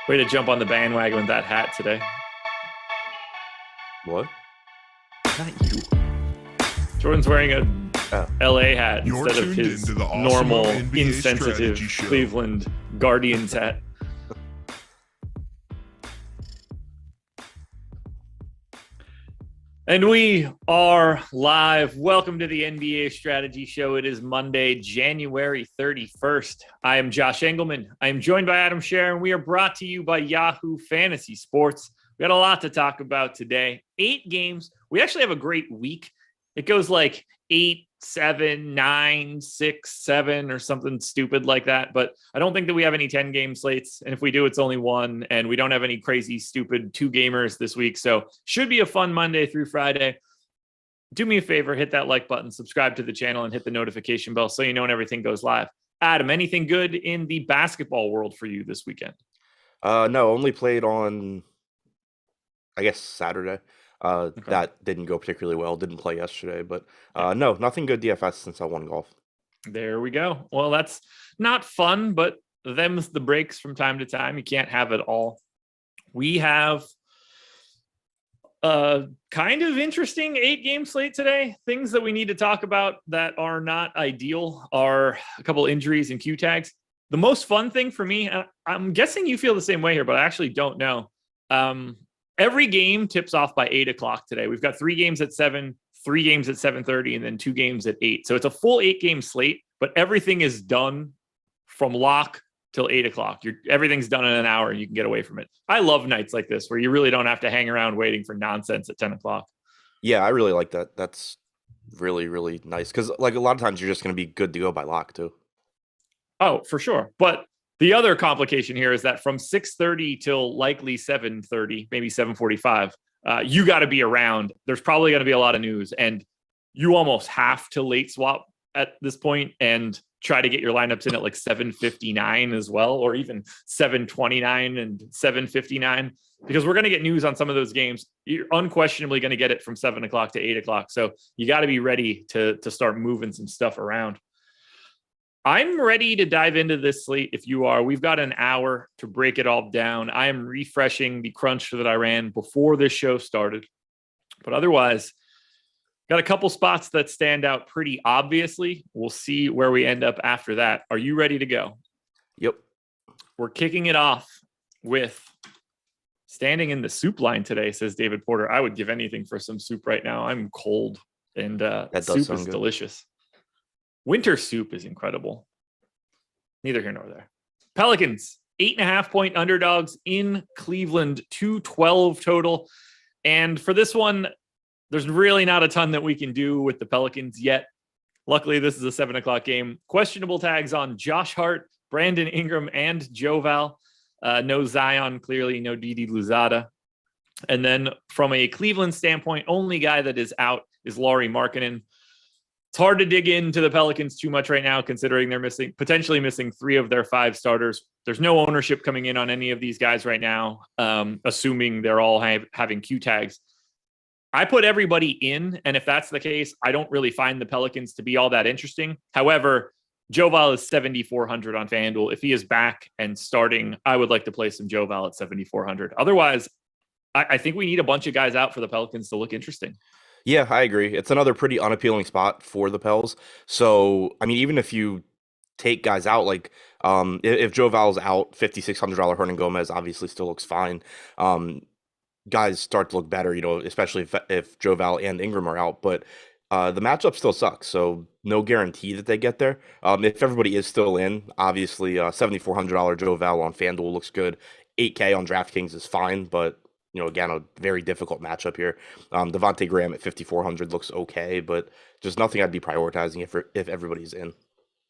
Way to jump on the bandwagon with that hat today. What? Not you. Jordan's wearing a LA hat instead of his normal, insensitive Cleveland Guardians hat. And we are live. Welcome to the NBA Strategy Show. It is Monday, January 31st. I am Josh Engleman. I am joined by Adam Scherer, and we are brought to you by YAHOO Fantasy Sports. We got a lot to talk about today. 8 games. We actually have a great week. It goes like 8, 7, 9, 6, 7, or something stupid like that. But I don't think that we have any 10-game slates. And if we do, it's only one. And we don't have any crazy, stupid 2-gamers this week. So should be a fun Monday through Friday. Do me a favor, hit that like button, subscribe to the channel, and hit the notification bell so you know when everything goes live. Adam, anything good in the basketball world for you this weekend? No, only played on, I guess, Saturday. Okay. That didn't go particularly well. Didn't play yesterday, but no, nothing good DFS since I won golf. There we go. Well, that's not fun, but them's the breaks from time to time. You can't have it all. We have a kind of interesting 8-game slate today. Things that we need to talk about that are not ideal are a couple injuries and Q tags. The most fun thing for me, I'm guessing you feel the same way here, but I actually don't know. Every game tips off by 8 o'clock today. We've got 3 games at 7, 3 games at 7:30, and then 2 games at 8. So it's a full 8-game slate, but everything is done from lock till 8 o'clock. Everything's done in an hour and you can get away from it. I love nights like this where you really don't have to hang around waiting for nonsense at 10 o'clock. Yeah, I really like that. That's really, really nice. Because like a lot of times you're just going to be good to go by lock too. Oh, for sure. But the other complication here is that from 6:30 till likely 7:30, maybe 7:45, you got to be around. There's probably going to be a lot of news, and you almost have to late swap at this point and try to get your lineups in at like 7:59 as well, or even 7:29 and 7:59, because we're going to get news on some of those games. You're unquestionably going to get it from 7 o'clock to 8 o'clock. So you got to be ready to start moving some stuff around. I'm ready to dive into this slate if you are. We've got an hour to break it all down. I am refreshing the crunch that I ran before this show started. But otherwise, got a couple spots that stand out pretty obviously. We'll see where we end up after that. Are you ready to go? Yep. We're kicking it off with standing in the soup line today, says David Porter. I would give anything for some soup right now. I'm cold, and soup is delicious. Winter soup is incredible. Neither here nor there. Pelicans, 8.5-point underdogs in Cleveland, 212 total. And for this one, there's really not a ton that we can do with the Pelicans yet. Luckily, this is a 7 o'clock game. Questionable tags on Josh Hart, Brandon Ingram, and Joe Val. No Zion, clearly, no Didi Louzada. And then from a Cleveland standpoint, only guy that is out is Lauri Markkanen. It's hard to dig into the Pelicans too much right now, considering they're potentially missing 3 of their 5 starters. There's no ownership coming in on any of these guys right now, assuming they're all having Q tags. I put everybody in, and if that's the case, I don't really find the Pelicans to be all that interesting. However, Joe Val is 7,400 on FanDuel. If he is back and starting, I would like to play some Joe Val at 7,400. Otherwise, I think we need a bunch of guys out for the Pelicans to look interesting. Yeah, I agree. It's another pretty unappealing spot for the Pels. So, I mean, even if you take guys out, like if Joe Val's out, $5,600 Hernan Gomez obviously still looks fine. Guys start to look better, especially if Joe Val and Ingram are out. But The matchup still sucks, so no guarantee that they get there. If everybody is still in, obviously, $7,400 Joe Val on FanDuel looks good. 8K on DraftKings is fine, but again, a very difficult matchup here. Devontae Graham at 5,400 looks okay, but just nothing I'd be prioritizing if everybody's in.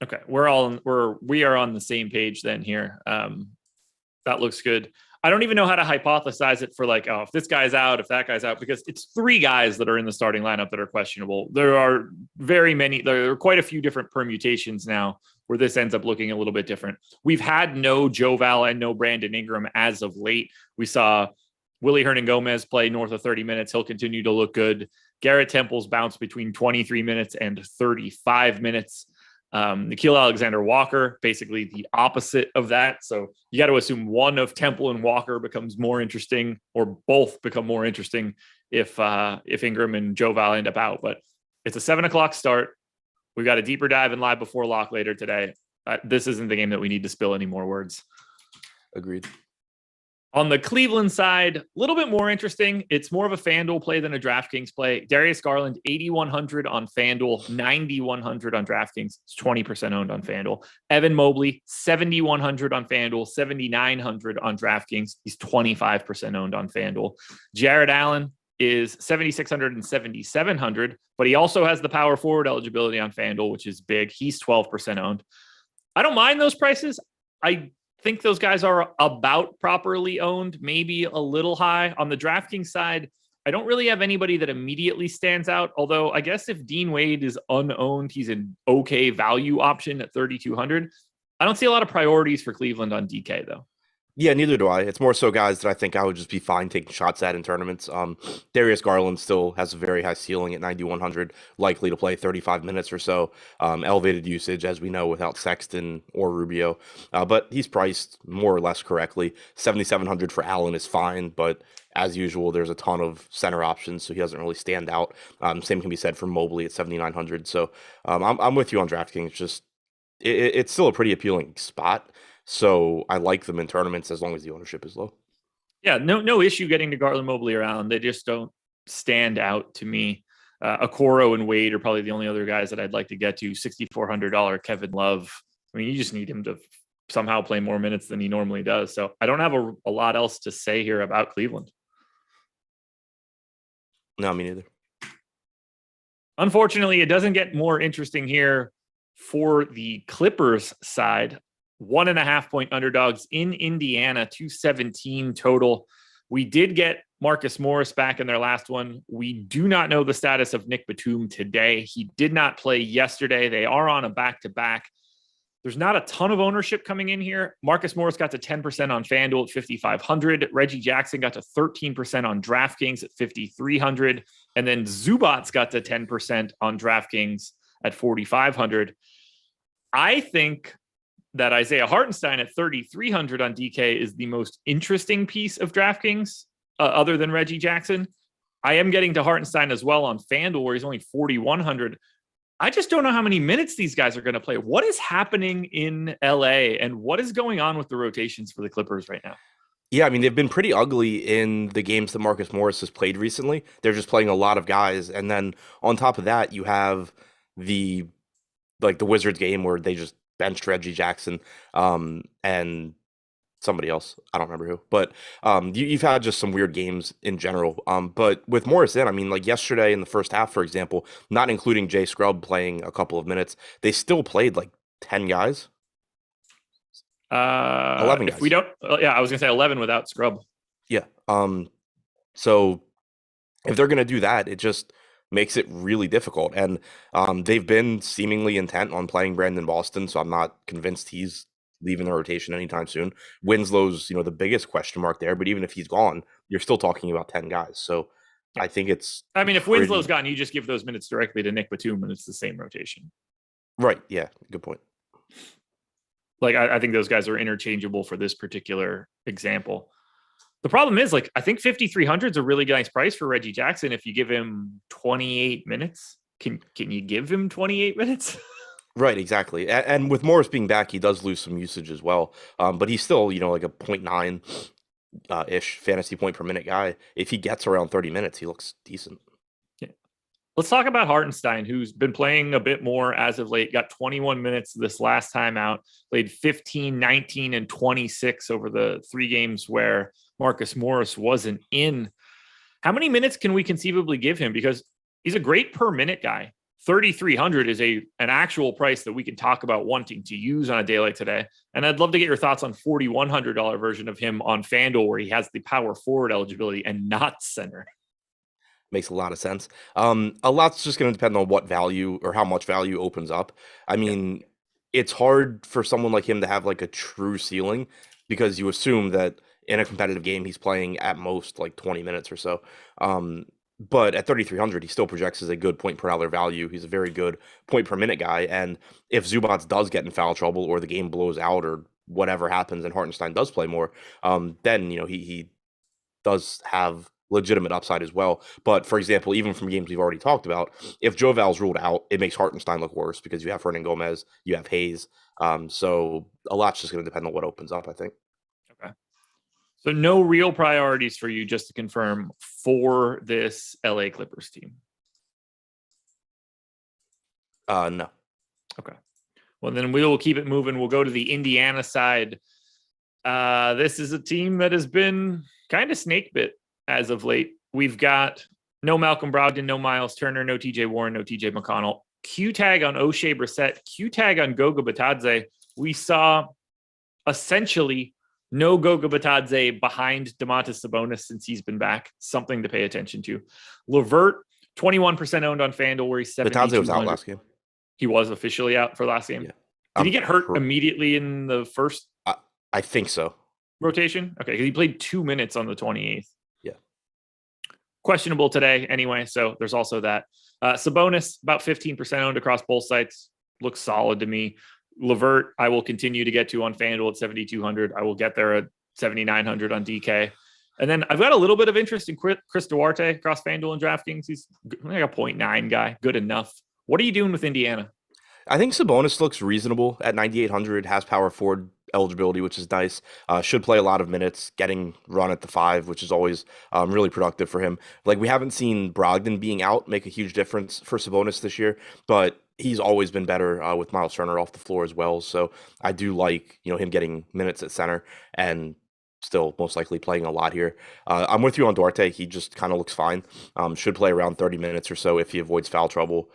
Okay, we are on the same page then here. That looks good. I don't even know how to hypothesize it for like, oh, if this guy's out, if that guy's out, because it's 3 guys that are in the starting lineup that are questionable. There are quite a few different permutations now where this ends up looking a little bit different. We've had no Joe Val and no Brandon Ingram as of late. We saw Willie Hernan-Gomez play north of 30 minutes. He'll continue to look good. Garrett Temple's bounce between 23 minutes and 35 minutes. Nickeil Alexander-Walker, basically the opposite of that. So you got to assume one of Temple and Walker becomes more interesting, or both become more interesting if Ingram and Joe Val end up out. But it's a 7:00 start. We've got a deeper dive in live before lock later today. This isn't the game that we need to spill any more words. Agreed. On the Cleveland side, a little bit more interesting. It's more of a FanDuel play than a DraftKings play. Darius Garland, 8,100 on FanDuel, 9,100 on DraftKings. It's 20% owned on FanDuel. Evan Mobley, 7,100 on FanDuel, 7,900 on DraftKings. He's 25% owned on FanDuel. Jared Allen is 7,600 and 7,700, but he also has the power forward eligibility on FanDuel, which is big. He's 12% owned. I don't mind those prices. I think those guys are about properly owned, maybe a little high. On the DraftKings side, I don't really have anybody that immediately stands out, although I guess if Dean Wade is unowned, he's an okay value option at 3,200. I don't see a lot of priorities for Cleveland on DK, though. Yeah, neither do I. It's more so guys that I think I would just be fine taking shots at in tournaments. Darius Garland still has a very high ceiling at 9,100, likely to play 35 minutes or so. Elevated usage, as we know, without Sexton or Rubio. But he's priced more or less correctly. 7,700 for Allen is fine, but as usual, there's a ton of center options, so he doesn't really stand out. Same can be said for Mobley at 7,900. So I'm with you on DraftKings. Just it's still a pretty appealing spot. So I like them in tournaments as long as the ownership is low. Yeah, no issue getting to Garland, Mobley, or Allen. They just don't stand out to me. Okoro and Wade are probably the only other guys that I'd like to get to. $6,400 Kevin Love. I mean, you just need him to somehow play more minutes than he normally does. So I don't have a lot else to say here about Cleveland. No, me neither. Unfortunately, it doesn't get more interesting here for the Clippers side. 1.5 point underdogs in Indiana, 217 total. We did get Marcus Morris back in their last one. We do not know the status of Nick Batum today. He did not play yesterday. They are on a back-to-back. There's not a ton of ownership coming in here. Marcus Morris got to 10% on FanDuel at 5,500. Reggie Jackson got to 13% on DraftKings at 5,300. And then Zubats got to 10% on DraftKings at 4,500. I think that Isaiah Hartenstein at 3,300 on DK is the most interesting piece of DraftKings, other than Reggie Jackson. I am getting to Hartenstein as well on FanDuel, where he's only 4,100. I just don't know how many minutes these guys are going to play. What is happening in LA, and what is going on with the rotations for the Clippers right now? Yeah, I mean, they've been pretty ugly in the games that Marcus Morris has played recently. They're just playing a lot of guys. And then on top of that, you have the Wizards game where they just benched Reggie Jackson and somebody else. I don't remember who. But you've had just some weird games in general. But with Morris in, I mean, like yesterday in the first half, for example, not including Jay Scrubb playing a couple of minutes, they still played like 10 guys. 11 guys. If we don't, I was going to say 11 without Scrubb. Yeah. So if they're going to do that, it just makes it really difficult. And they've been seemingly intent on playing Brandon Boston, so I'm not convinced he's leaving the rotation anytime soon. Winslow's, the biggest question mark there, but even if he's gone, you're still talking about 10 guys. So I think it's... I mean, if Winslow's gone, you just give those minutes directly to Nick Batum, and it's the same rotation. Right, yeah, good point. Like, I think those guys are interchangeable for this particular example. The problem is, I think 5,300 is a really nice price for Reggie Jackson if you give him 28 minutes. Can you give him 28 minutes? Right, exactly. And with Morris being back, he does lose some usage as well. But he's still, like a 0.9 ish fantasy point per minute guy. If he gets around 30 minutes, he looks decent. Yeah. Let's talk about Hartenstein, who's been playing a bit more as of late. Got 21 minutes this last time out, played 15, 19, and 26 over the 3 games where Marcus Morris wasn't in. How many minutes can we conceivably give him? Because he's a great per minute guy. 3,300 is an actual price that we can talk about wanting to use on a day like today. And I'd love to get your thoughts on $4,100 version of him on FanDuel, where he has the power forward eligibility and not center. Makes a lot of sense. A lot's just going to depend on what value or how much value opens up. I mean, it's hard for someone like him to have like a true ceiling because you assume that in a competitive game, he's playing at most like 20 minutes or so. But at 3,300, he still projects as a good point per dollar value. He's a very good point per minute guy. And if Zubats does get in foul trouble or the game blows out or whatever happens and Hartenstein does play more, then, he does have legitimate upside as well. But for example, even from games we've already talked about, if Joe Val's ruled out, it makes Hartenstein look worse because you have Hernan Gomez, you have Hayes. So a lot's just going to depend on what opens up, I think. Okay. So no real priorities for you, just to confirm, for this LA Clippers team? No. Okay. Well, then we will keep it moving. We'll go to the Indiana side. This is a team that has been kind of snake bit as of late. We've got no Malcolm Brogdon, no Miles Turner, no TJ Warren, no TJ McConnell. Q tag on O'Shea Brissett, Q tag on Goga Batadze. We saw essentially no Goga Batadze behind Domantas Sabonis since he's been back. Something to pay attention to. LeVert, 21% owned on FanDuel, where he's 7,200. Batadze was out last game. He was officially out for last game. Yeah. Did he get hurt immediately in the first? I think so. Rotation? Okay, he played 2 minutes on the 28th. Yeah. Questionable today anyway, so there's also that. Sabonis, about 15% owned across both sites. Looks solid to me. LeVert, I will continue to get to on FanDuel at 7,200. I will get there at 7,900 on DK. And then I've got a little bit of interest in Chris Duarte across FanDuel and DraftKings. He's like a 0.9 guy. Good enough. What are you doing with Indiana? I think Sabonis looks reasonable at 9,800, has power forward eligibility, which is nice. Should play a lot of minutes, getting run at the 5, which is always really productive for him. Like, we haven't seen Brogdon being out make a huge difference for Sabonis this year, but he's always been better with Miles Turner off the floor as well. So I do like, him getting minutes at center and still most likely playing a lot here. I'm with you on Duarte. He just kind of looks fine. Should play around 30 minutes or so if he avoids foul trouble.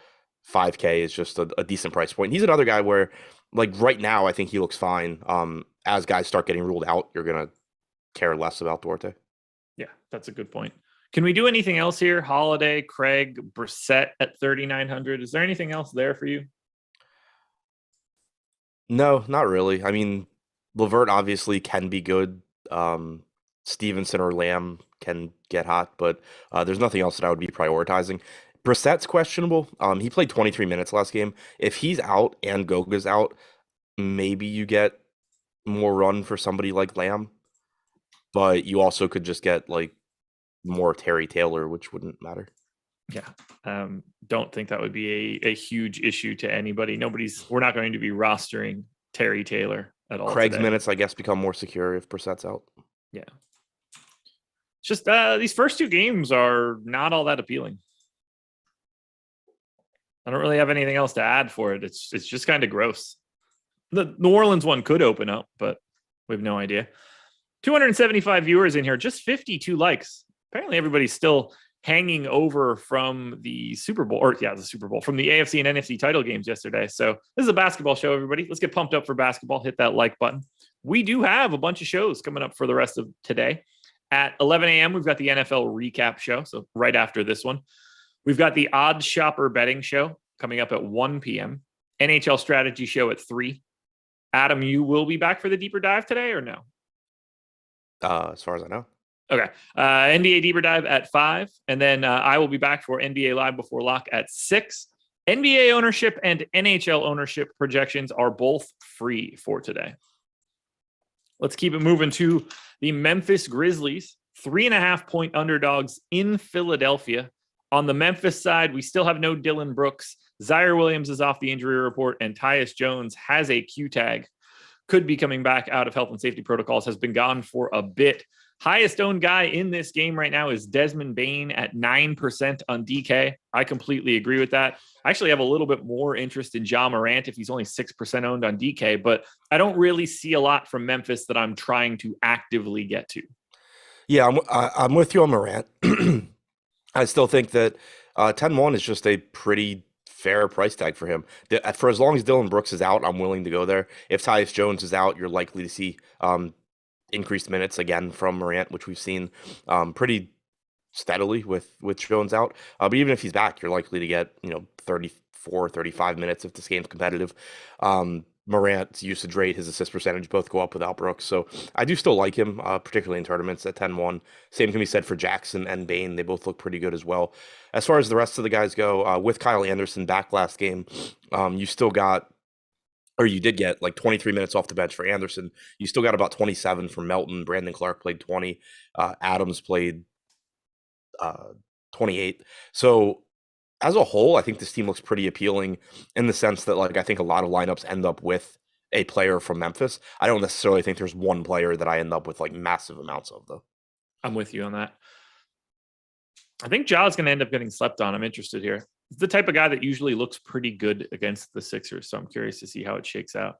5K is just a decent price point. He's another guy where, like, right now, I think he looks fine. As guys start getting ruled out, you're going to care less about Duarte. Yeah, that's a good point. Can we do anything else here? Holiday, Craig, Brissett at 3,900. Is there anything else there for you? No, not really. I mean, LeVert obviously can be good. Stevenson or Lamb can get hot, but there's nothing else that I would be prioritizing. Brissett's questionable. He played 23 minutes last game. If he's out and Goga's out, maybe you get more run for somebody like Lamb, but you also could just get like more Terry Taylor, which wouldn't matter. Yeah. Don't think that would be a huge issue to anybody. We're not going to be rostering Terry Taylor at all. Craig's today. minutes, I guess, become more secure if Brissett's out. Yeah. Just these first 2 games are not all that appealing. I don't really have anything else to add for it. It's just kind of gross. The New Orleans one could open up, but we have no idea. 275 viewers in here, just 52 likes. Apparently everybody's still hanging over from the Super Bowl, from the AFC and NFC title games yesterday. So this is a basketball show, everybody. Let's get pumped up for basketball. Hit that like button. We do have a bunch of shows coming up for the rest of today. At 11 a.m., we've got the NFL recap show. So right after this one, we've got the Odds Shopper betting show coming up at 1 p.m. NHL strategy show at 3. Adam, you will be back for the deeper dive today or no? As far as I know. Okay. NBA deeper dive at 5. And then I will be back for NBA Live Before Lock at 6. NBA ownership and NHL ownership projections are both free for today. Let's keep it moving to the Memphis Grizzlies, 3.5-point underdogs in Philadelphia. On the Memphis side, we still have no Dylan Brooks. Zaire Williams is off the injury report, and Tyus Jones has a Q tag. Could be coming back out of health and safety protocols, has been gone for a bit. Highest owned guy in this game right now is Desmond Bane at 9% on DK. I completely agree with that. I actually have a little bit more interest in Ja Morant if he's only 6% owned on DK, but I don't really see a lot from Memphis that I'm trying to actively get to. Yeah, I'm with you on Morant. I still think that 10-1 is just a pretty fair price tag for him. For as long as Dylan Brooks is out, I'm willing to go there. If Tyus Jones is out, you're likely to see increased minutes again from Morant, which we've seen pretty steadily with Jones out. But even if he's back, you're likely to get 34, 35 minutes if this game's competitive. Morant's usage rate, his assist percentage both go up without Brooks. So I do still like him, particularly in tournaments at 10-1. Same can be said for Jackson and Bane. They both look pretty good as well. As far as the rest of the guys go, with Kyle Anderson back last game, you still got, or you did get like 23 minutes off the bench for Anderson. You still got about 27 from Melton. Brandon Clark played 20. Adams played 28. So as a whole, I think this team looks pretty appealing in the sense that, like, I think a lot of lineups end up with a player from Memphis. I don't necessarily think there's one player that I end up with like massive amounts of, though. I'm with you on that. I think Ja's going to end up getting slept on. I'm interested here. He's the type of guy that usually looks pretty good against the Sixers, so I'm curious to see how it shakes out.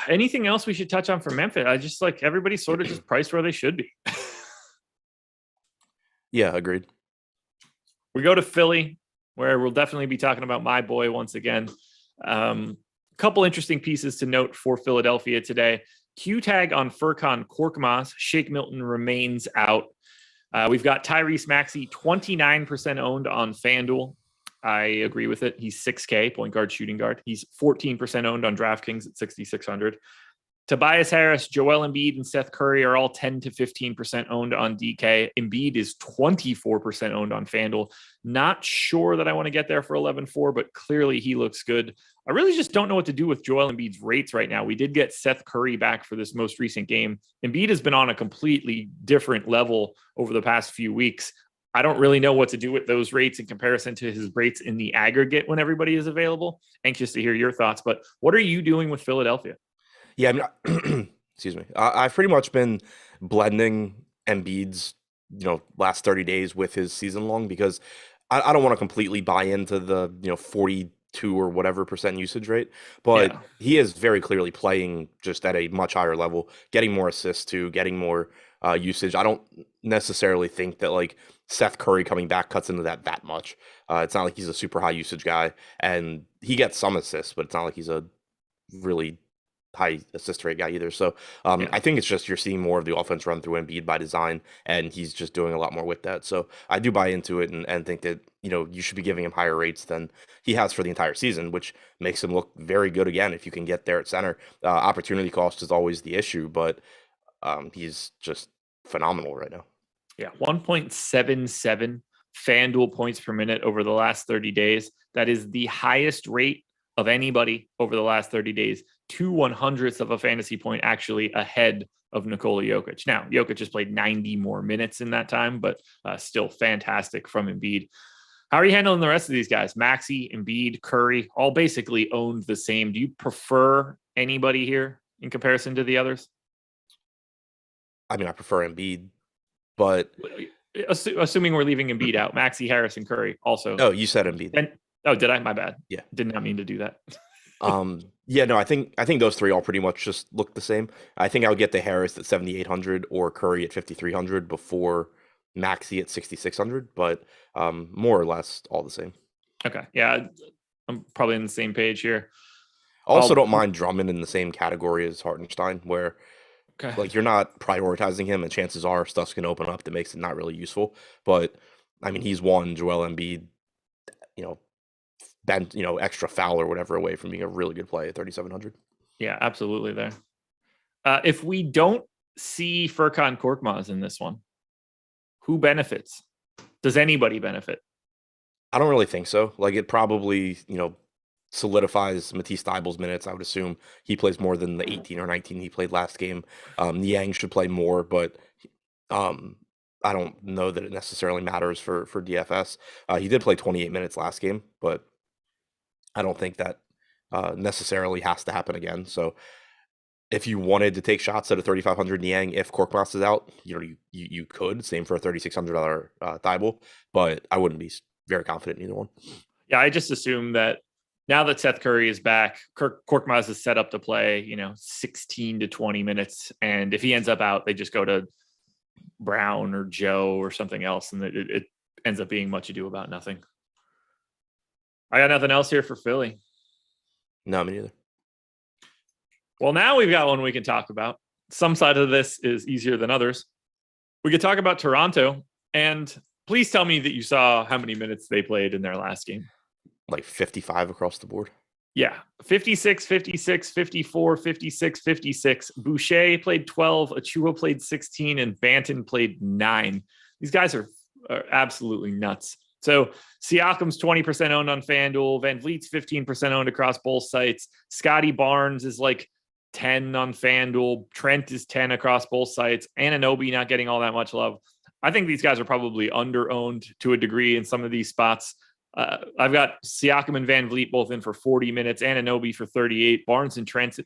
Anything else we should touch on for Memphis? I just like everybody's sort of just priced where they should be. Yeah, agreed. We go to Philly, where we'll definitely be talking about my boy once again. Couple interesting pieces to note for Philadelphia today. Q tag on Furkan Korkmaz. Shake Milton remains out. We've got Tyrese Maxey, 29% owned on FanDuel. I agree with it. He's 6K, point guard, shooting guard. He's 14% owned on DraftKings at 6,600. Tobias Harris, Joel Embiid, and Seth Curry are all 10 to 15% owned on DK. Embiid is 24% owned on FanDuel. Not sure that I want to get there for 11-4, but clearly he looks good. I really just don't know what to do with Joel Embiid's rates right now. We did get Seth Curry back for this most recent game. Embiid has been on a completely different level over the past few weeks. I don't really know what to do with those rates in comparison to his rates in the aggregate when everybody is available. Anxious to hear your thoughts, but what are you doing with Philadelphia? Yeah, excuse me. I've pretty much been blending Embiid's, last 30 days with his season long because I don't want to completely buy into the, 42 or whatever percent usage rate, but Yeah. he is very clearly playing just at a much higher level, getting more assists too, getting more usage. I don't necessarily think that like Seth Curry coming back cuts into that much. It's not like he's a super high usage guy, and he gets some assists, but it's not like he's a really high assist rate guy either. So I think it's just you're seeing more of the offense run through Embiid by design, and he's just doing a lot more with that. So I do buy into it and think that, you should be giving him higher rates than he has for the entire season, which makes him look very good again if you can get there at center. Opportunity cost is always the issue, but he's just phenomenal right now. Yeah, 1.77 FanDuel points per minute over the last 30 days. That is the highest rate of anybody over the last 30 days. 2/100ths of a fantasy point actually ahead of Nikola Jokic. Now, Jokic has played 90 more minutes in that time, but still fantastic from Embiid. How are you handling the rest of these guys? Maxey, Embiid, Curry, all basically owned the same. Do you prefer anybody here in comparison to the others? I mean, I prefer Embiid, but assuming we're leaving Embiid out, Maxey, Harris, and Curry also. Oh, you said Embiid. Oh, did I? My bad. Yeah. Did not mean to do that. Yeah, no, I think those three all pretty much just look the same. I think I would get the Harris at 7,800 or Curry at 5,300 before Maxey at 6,600, but more or less all the same. Okay. Yeah, I'm probably on the same page here. Also, don't mind Drummond in the same category as Hartenstein, where like you're not prioritizing him, and chances are stuff's going to open up that makes it not really useful. But I mean, he's one Joel Embiid, bent, extra foul or whatever away from being a really good play at 3,700. Yeah, absolutely there. If we don't see Furkan Korkmaz in this one, who benefits? Does anybody benefit? I don't really think so. Like it probably, solidifies Matisse Thybulle's minutes. I would assume he plays more than the 18 or 19 he played last game. Niang should play more, but I don't know that it necessarily matters for DFS. He did play 28 minutes last game, but I don't think that necessarily has to happen again. So if you wanted to take shots at a 3,500 Niang if Korkmaz is out, you could. Same for a $3,600 Thibault, but I wouldn't be very confident in either one. Yeah, I just assume that now that Seth Curry is back, Korkmaz is set up to play, 16 to 20 minutes. And if he ends up out, they just go to Brown or Joe or something else. And it ends up being much ado about nothing. I got nothing else here for Philly. No, me neither. Well, now we've got one we can talk about. Some side of this is easier than others. We could talk about Toronto. And please tell me that you saw how many minutes they played in their last game. Like 55 across the board. Yeah. 56, 56, 54, 56, 56. Boucher played 12. Achua played 16. And Banton played 9. These guys are absolutely nuts. So Siakam's 20% owned on FanDuel. Van Vliet's 15% owned across both sites. Scotty Barnes is like 10 on FanDuel. Trent is 10 across both sites. Anunoby not getting all that much love. I think these guys are probably under-owned to a degree in some of these spots. I've got Siakam and Van Vliet both in for 40 minutes. Anunoby for 38. Barnes and Trent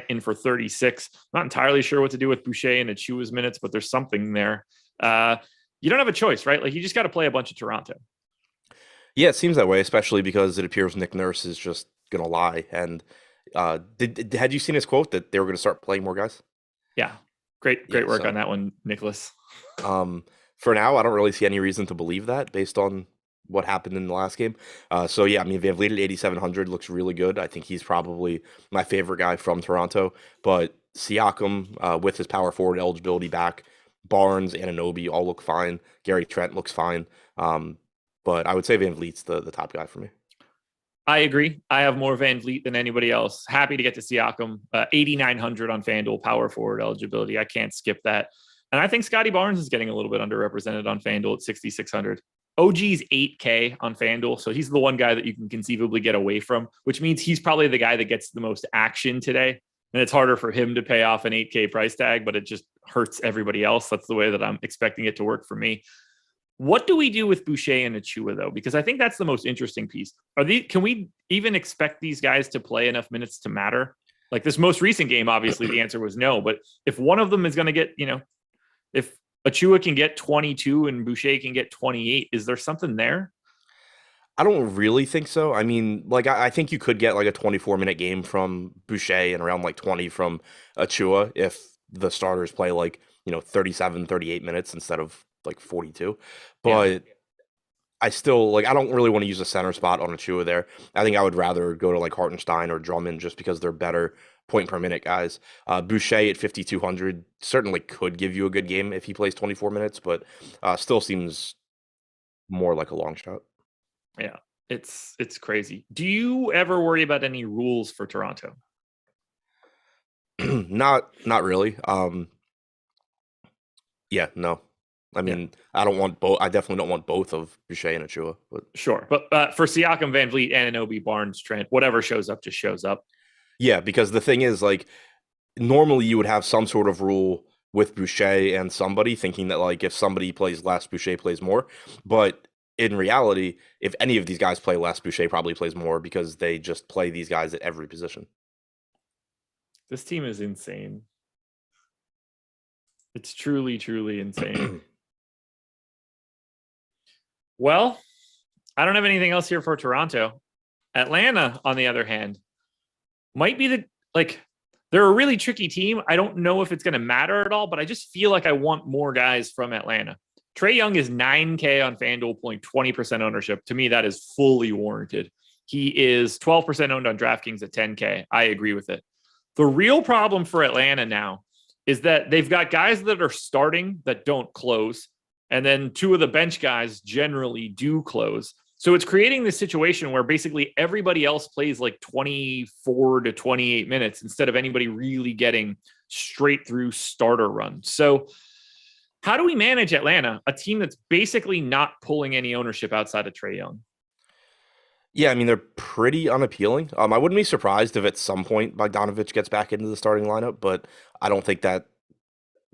in for 36. Not entirely sure what to do with Boucher and Achua's minutes, but there's something there. You don't have a choice, right? Like, you just got to play a bunch of Toronto. Yeah, it seems that way, especially because it appears Nick Nurse is just going to lie. And had you seen his quote that they were going to start playing more guys? Yeah. Great work on that one, Nicholas. For now, I don't really see any reason to believe that based on what happened in the last game. So yeah, I mean, Van Vliet at 8,700 looks really good. I think he's probably my favorite guy from Toronto. But Siakam, with his power forward eligibility back, Barnes, Anunoby all look fine. Gary Trent looks fine. But I would say Van Vliet's the top guy for me. I agree. I have more Van Vliet than anybody else. Happy to get to Siakam. 8,900 on FanDuel, power forward eligibility. I can't skip that. And I think Scotty Barnes is getting a little bit underrepresented on FanDuel at 6,600. OG's 8K on FanDuel, so he's the one guy that you can conceivably get away from, which means he's probably the guy that gets the most action today. And it's harder for him to pay off an 8K price tag, but it just hurts everybody else. That's the way that I'm expecting it to work for me. What do we do with Boucher and Achua, though? Because I think that's the most interesting piece. Can we even expect these guys to play enough minutes to matter? Like this most recent game, obviously the answer was no. But if one of them is going to get, if Achua can get 22 and Boucher can get 28, is there something there? I don't really think so. I mean, like, I think you could get like a 24-minute game from Boucher and around like 20 from Achua if the starters play like, 37, 38 minutes instead of like 42. But I still, like, I don't really want to use a center spot on Achua there. I think I would rather go to like Hartenstein or Drummond just because they're better point per minute guys. Boucher at 5,200 certainly could give you a good game if he plays 24 minutes, but still seems more like a long shot. Yeah, it's crazy. Do you ever worry about any rules for Toronto? Not really. Yeah, no. I mean, I don't want both. I definitely don't want both of Boucher and Achua. But sure, but for Siakam, Van Vliet, Anunoby, Barnes, Trent, whatever shows up just shows up. Yeah, because the thing is, like, normally you would have some sort of rule with Boucher and somebody thinking that, like, if somebody plays less, Boucher plays more. But in reality, if any of these guys play less, Boucher probably plays more because they just play these guys at every position. This team is insane. It's truly, truly insane. Well, I don't have anything else here for Toronto. Atlanta, on the other hand, might be they're a really tricky team. I don't know if it's going to matter at all, but I just feel like I want more guys from Atlanta. Trae Young is 9K on FanDuel, pulling 20% ownership. To me, that is fully warranted. He is 12% owned on DraftKings at 10K. I agree with it. The real problem for Atlanta now is that they've got guys that are starting that don't close, and then two of the bench guys generally do close. So it's creating this situation where basically everybody else plays like 24 to 28 minutes instead of anybody really getting straight through starter runs. So how do we manage Atlanta, a team that's basically not pulling any ownership outside of Trae Young? Yeah, I mean, they're pretty unappealing. I wouldn't be surprised if at some point Bogdanovich gets back into the starting lineup, but I don't think that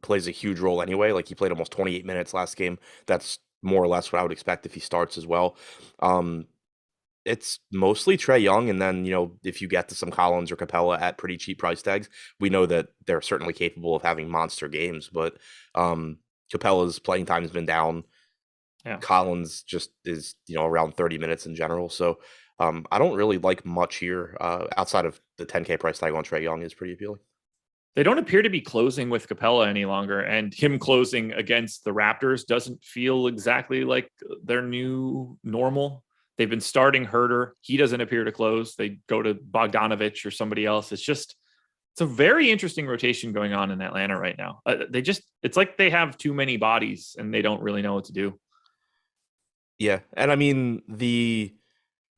plays a huge role anyway. Like, he played almost 28 minutes last game. That's more or less what I would expect if he starts as well. it's mostly Trae Young, and then if you get to some Collins or Capella at pretty cheap price tags, we know that they're certainly capable of having monster games. But Capella's playing time has been down. Yeah. Collins just is around 30 minutes in general. So I don't really like much here outside of the 10K price tag on Trae Young is pretty appealing. They don't appear to be closing with Capella any longer, and him closing against the Raptors doesn't feel exactly like their new normal. They've been starting Herter. He doesn't appear to close. They go to Bogdanovich or somebody else. It's a very interesting rotation going on in Atlanta right now. It's like they have too many bodies and they don't really know what to do. Yeah. And I mean, the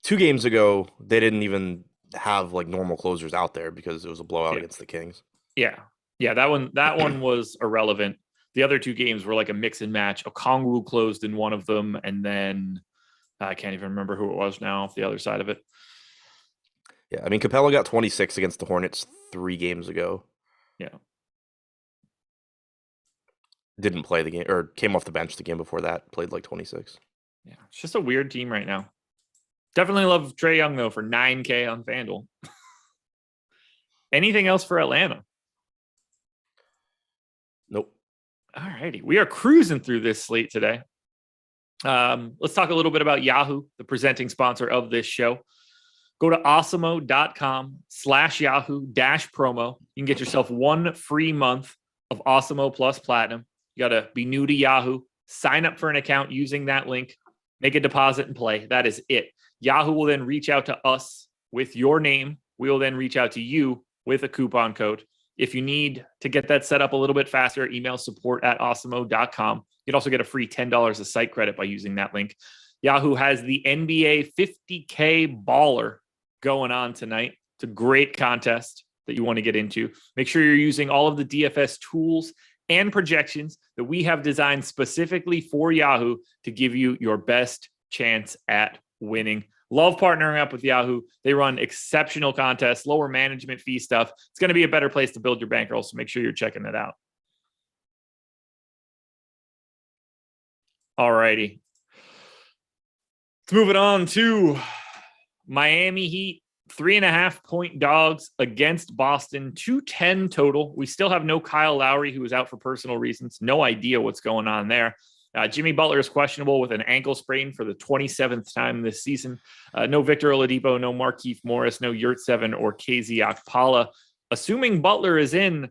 2 games ago, they didn't even have like normal closers out there because it was a blowout against the Kings. Yeah. That one was irrelevant. The other 2 games were like a mix and match. Okongwu closed in one of them, and then I can't even remember who it was now off the other side of it. Yeah, I mean, Capella got 26 against the Hornets 3 games ago. Yeah. Didn't play the game, or came off the bench the game before that, played like 26. Yeah, it's just a weird team right now. Definitely love Trae Young, though, for 9K on FanDuel. Anything else for Atlanta? Nope. All righty. We are cruising through this slate today. Let's talk a little bit about YAHOO, the presenting sponsor of this show. Go to awesemo.com/YAHOO-promo. You can get yourself 1 free month of Awesemo Plus Platinum. You got to be new to Yahoo. Sign up for an account using that link. Make a deposit and play. That is it. Yahoo will then reach out to us with your name. We will then reach out to you with a coupon code. If you need to get that set up a little bit faster, email support@awesemo.com. You'd also get a free $10 of site credit by using that link. Yahoo has the NBA 50K baller going on tonight. It's a great contest that you want to get into. Make sure you're using all of the DFS tools and projections that we have designed specifically for Yahoo to give you your best chance at winning. Love partnering up with Yahoo. They run exceptional contests, lower management fee stuff. It's going to be a better place to build your bankroll, so make sure you're checking it out. All righty. Let's move it on to Miami Heat. 3.5-point dogs against Boston. 210 total. We still have no Kyle Lowry, who is out for personal reasons. No idea what's going on there. Jimmy Butler is questionable with an ankle sprain for the 27th time this season. No Victor Oladipo, no Markieff Morris, no Yurtseven or KZ Okpala. Assuming Butler is in,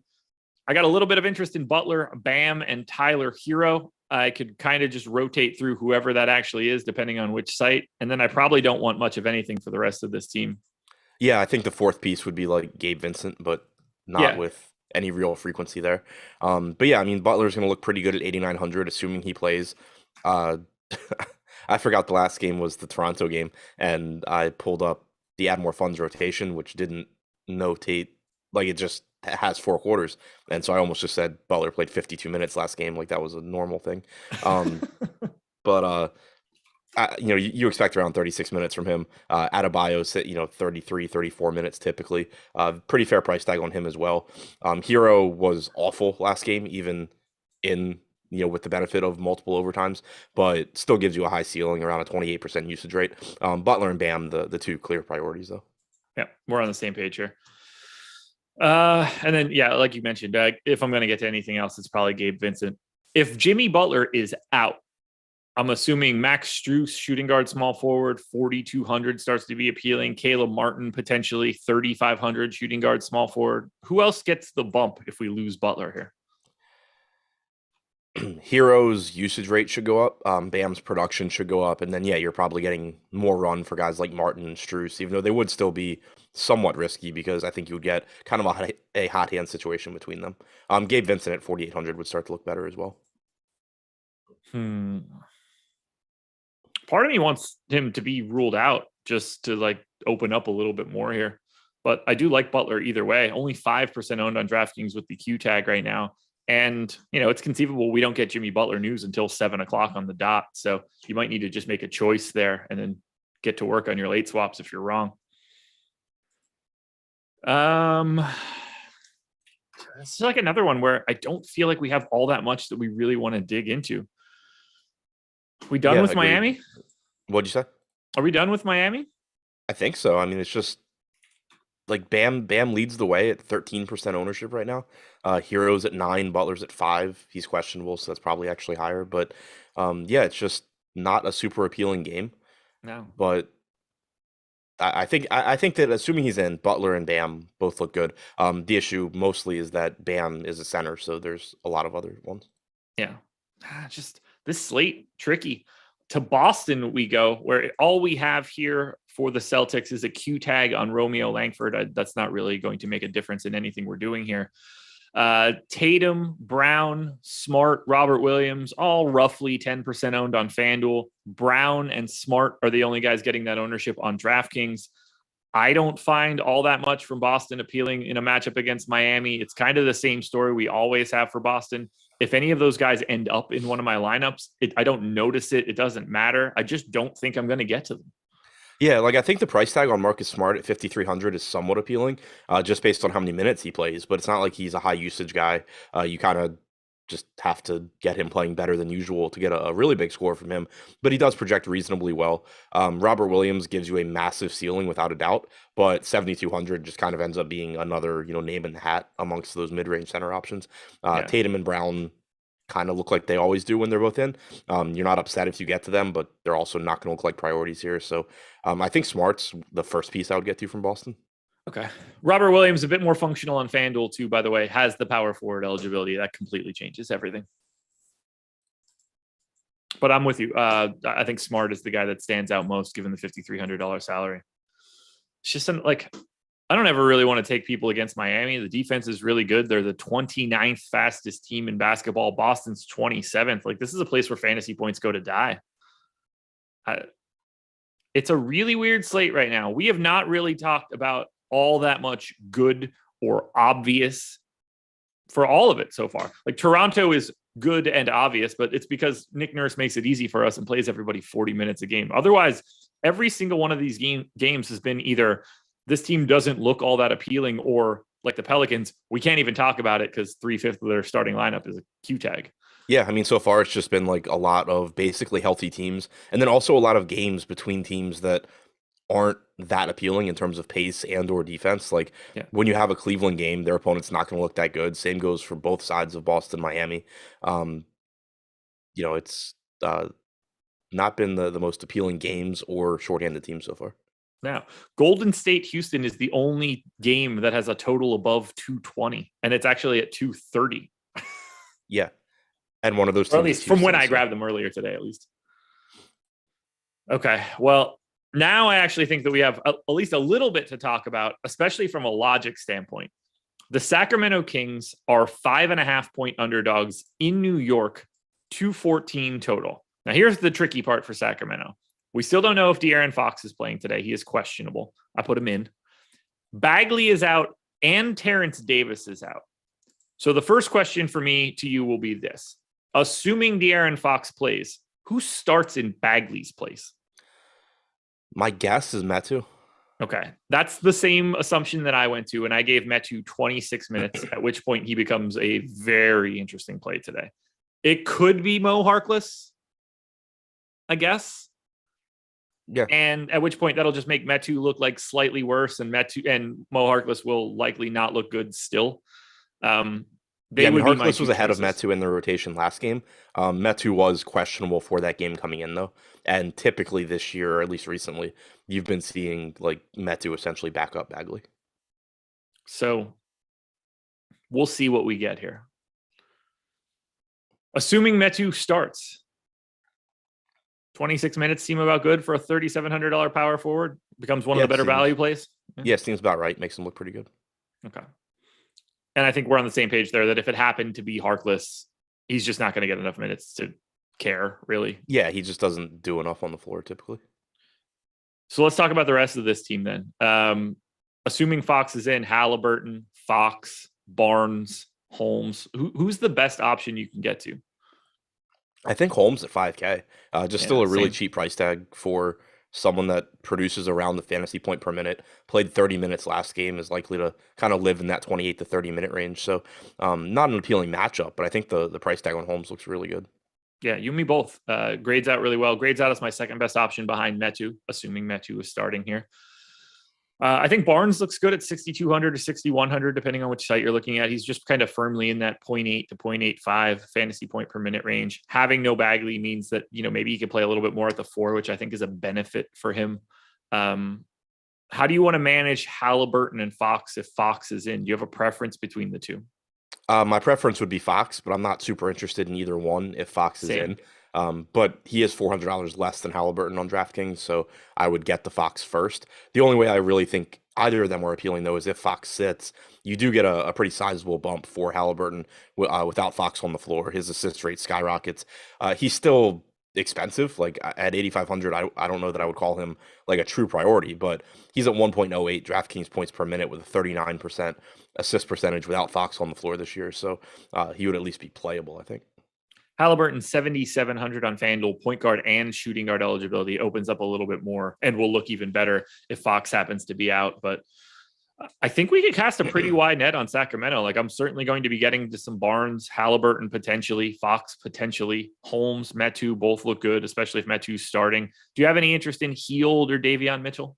I got a little bit of interest in Butler, Bam, and Tyler Hero. I could kind of just rotate through whoever that actually is, depending on which site. And then I probably don't want much of anything for the rest of this team. Yeah, I think the 4th piece would be like Gabe Vincent, but not with any real frequency there. But yeah, I mean, Butler's going to look pretty good at 8,900, assuming he plays. I forgot the last game was the Toronto game, and I pulled up the Add More Funds rotation, which didn't notate, like it just has 4 quarters. And so I almost just said Butler played 52 minutes last game, like that was a normal thing. But you expect around 36 minutes from him. Adebayo sit 33, 34 minutes typically. Pretty fair price tag on him as well. Hero was awful last game, even in with the benefit of multiple overtimes, but still gives you a high ceiling around a 28% usage rate. Butler and Bam, the 2 clear priorities though. Yeah, we're on the same page here. And then like you mentioned, if I'm going to get to anything else, it's probably Gabe Vincent. If Jimmy Butler is out, I'm assuming Max Strus, shooting guard, small forward, 4,200 starts to be appealing. Caleb Martin, potentially 3,500, shooting guard, small forward. Who else gets the bump if we lose Butler here? Hero's usage rate should go up. Bam's production should go up. And then, you're probably getting more run for guys like Martin and Strus, even though they would still be somewhat risky because I think you would get kind of a hot hand situation between them. Gabe Vincent at 4,800 would start to look better as well. Part of me wants him to be ruled out just to open up a little bit more here. But I do like Butler either way. Only 5% owned on DraftKings with the Q tag right now. And, it's conceivable we don't get Jimmy Butler news until 7:00 on the dot. So you might need to just make a choice there and then get to work on your late swaps if you're wrong. This is another one where I don't feel like we have all that much that we really want to dig into. We done with agreed. Miami? What'd you say? Are we done with Miami? I think so. I mean, it's just like Bam leads the way at 13% ownership right now. Hero's at 9, Butler's at 5. He's questionable, so that's probably actually higher. But yeah, it's just not a super appealing game. No. But I think that assuming he's in, Butler and Bam both look good. The issue mostly is that Bam is a center, so there's a lot of other ones. Yeah. Just this slate tricky. To Boston we go, where all we have here for the Celtics is a Q tag on Romeo Langford. That's not really going to make a difference in anything we're doing here. Tatum, Brown, Smart, Robert Williams, all roughly 10% owned on FanDuel. Brown and Smart are the only guys getting that ownership on DraftKings. I don't find all that much from Boston appealing in a matchup against Miami. It's kind of the same story we always have for Boston. If any of those guys end up in one of my lineups, I don't notice it. It doesn't matter. I just don't think I'm going to get to them. Yeah, like I think the price tag on Marcus Smart at 5,300 is somewhat appealing, just based on how many minutes he plays. But it's not like he's a high usage guy. You kind of just have to get him playing better than usual to get a really big score from him. But he does project reasonably well. Robert Williams gives you a massive ceiling without a doubt, but 7,200 just kind of ends up being another name in the hat amongst those mid range center options. Tatum and Brown kind of look like they always do when they're both in. You're not upset if you get to them, but they're also not going to look like priorities here. So I think Smart's the first piece I would get to from Boston. Okay. Robert Williams, a bit more functional on FanDuel too, by the way, has the power forward eligibility. That completely changes everything. But I'm with you. I think Smart is the guy that stands out most given the $5,300 salary. It's just I don't ever really want to take people against Miami. The defense is really good. They're the 29th fastest team in basketball. Boston's 27th. Like, this is a place where fantasy points go to die. It's a really weird slate right now. We have not really talked about all that much good or obvious for all of it so far. Like, Toronto is good and obvious, but it's because Nick Nurse makes it easy for us and plays everybody 40 minutes a game. Otherwise, every single one of these games has been either this team doesn't look all that appealing, or like the Pelicans, we can't even talk about it because 3/5 of their starting lineup is a Q tag. Yeah, I mean, so far it's just been like a lot of basically healthy teams, and then also a lot of games between teams that aren't that appealing in terms of pace and or defense. Like when you have a Cleveland game, their opponent's not going to look that good. Same goes for both sides of Boston, Miami. It's not been the most appealing games or shorthanded teams so far. Now, Golden State Houston is the only game that has a total above 220, and it's actually at 230. Yeah. And one of those teams, or at least from when I grabbed them earlier today, at least. Okay. Well, now I actually think that we have at least a little bit to talk about, especially from a logic standpoint. The Sacramento Kings are 5.5-point underdogs in New York, 214 total. Now, here's the tricky part for Sacramento. We still don't know if De'Aaron Fox is playing today. He is questionable. I put him in. Bagley is out and Terrence Davis is out. So the first question for me to you will be this. Assuming De'Aaron Fox plays, who starts in Bagley's place? My guess is Metu. Okay. That's the same assumption that I went to, and I gave Metu 26 minutes, at which point he becomes a very interesting play today. It could be Mo Harkless, I guess. Yeah. And at which point that'll just make Metu look like slightly worse, and Mo Harkless will likely not look good still. Harkless was ahead of Metu in the rotation last game. Metu was questionable for that game coming in, though. And typically this year, or at least recently, you've been seeing like Metu essentially back up Bagley. So we'll see what we get here. Assuming Metu starts, 26 minutes seem about good for a $3,700 power forward. Becomes one of the better value plays. Yeah, seems about right. Makes him look pretty good. Okay. And I think we're on the same page there that if it happened to be Harkless, he's just not going to get enough minutes to care, really. Yeah, he just doesn't do enough on the floor typically. So let's talk about the rest of this team then. Assuming Fox is in, Halliburton, Fox, Barnes, Holmes. Who's the best option you can get to? I think Holmes at 5K. Still a really cheap price tag for someone that produces around the fantasy point per minute. Played 30 minutes last game, is likely to kind of live in that 28 to 30 minute range. So not an appealing matchup, but I think the price tag on Holmes looks really good. Yeah, you and me both. Grades out really well. Grades out as my second best option behind Metu, assuming Metu is starting here. I think Barnes looks good at 6,200 to 6,100, depending on which site you're looking at. He's just kind of firmly in that 0.8 to 0.85 fantasy point per minute range. Having no Bagley means that, maybe he could play a little bit more at the 4, which I think is a benefit for him. How do you want to manage Halliburton and Fox if Fox is in? Do you have a preference between the two? My preference would be Fox, but I'm not super interested in either one if Fox is in. But he is $400 less than Halliburton on DraftKings, so I would get the Fox first. The only way I really think either of them are appealing, though, is if Fox sits, you do get a pretty sizable bump for Halliburton without Fox on the floor. His assist rate skyrockets. He's still expensive. Like at 8,500, I don't know that I would call him like a true priority, but he's at 1.08 DraftKings points per minute with a 39% assist percentage without Fox on the floor this year. So he would at least be playable, I think. Halliburton 7,700 on FanDuel, point guard and shooting guard eligibility opens up a little bit more and will look even better if Fox happens to be out. But I think we could cast a pretty wide net on Sacramento. Like I'm certainly going to be getting to some Barnes, Halliburton potentially, Fox potentially, Holmes, Metu both look good, especially if Metu's starting. Do you have any interest in Hield or Davion Mitchell?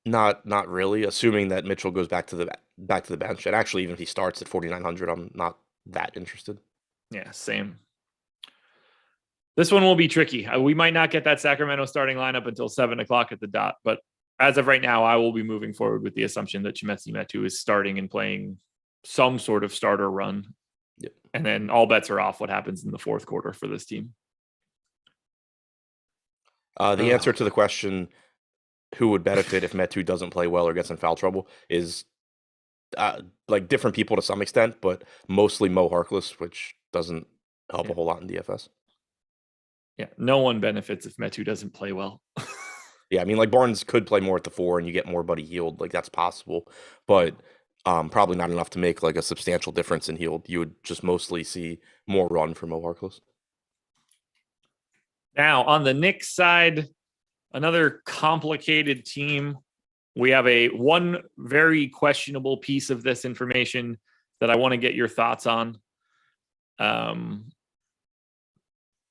Not really. Assuming that Mitchell goes back to the bench, and actually even if he starts at 4,900, I'm not that interested. Yeah, same. This one will be tricky. We might not get that Sacramento starting lineup until 7:00 at the dot, but as of right now, I will be moving forward with the assumption that Chimezie Metu is starting and playing some sort of starter run. Yep. And then all bets are off what happens in the fourth quarter for this team. The answer to the question, who would benefit if Metu doesn't play well or gets in foul trouble, is like different people to some extent, but mostly Mo Harkless, which doesn't help a whole lot in DFS. Yeah, no one benefits if Metu doesn't play well. Yeah, I mean, like Barnes could play more at the 4 and you get more Buddy Hield. Like that's possible, but probably not enough to make like a substantial difference in Hield. You would just mostly see more run from Mo Harkless. Now, on the Knicks side, another complicated team. We have one very questionable piece of this information that I want to get your thoughts on. From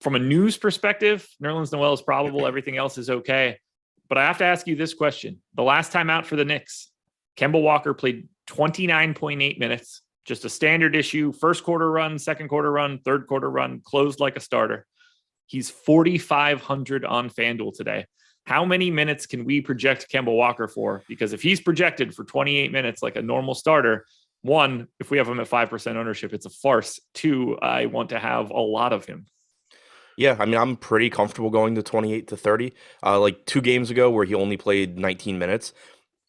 a news perspective, Nerlens Noel is probable. Everything else is okay. But I have to ask you this question. The last time out for the Knicks, Kemba Walker played 29.8 minutes, just a standard issue, first quarter run, second quarter run, third quarter run, closed like a starter. He's 4,500 on FanDuel today. How many minutes can we project Kemba Walker for? Because if he's projected for 28 minutes like a normal starter, 1, if we have him at 5% ownership, it's a farce. 2, I want to have a lot of him. Yeah, I mean, I'm pretty comfortable going to 28 to 30. Like 2 games ago where he only played 19 minutes,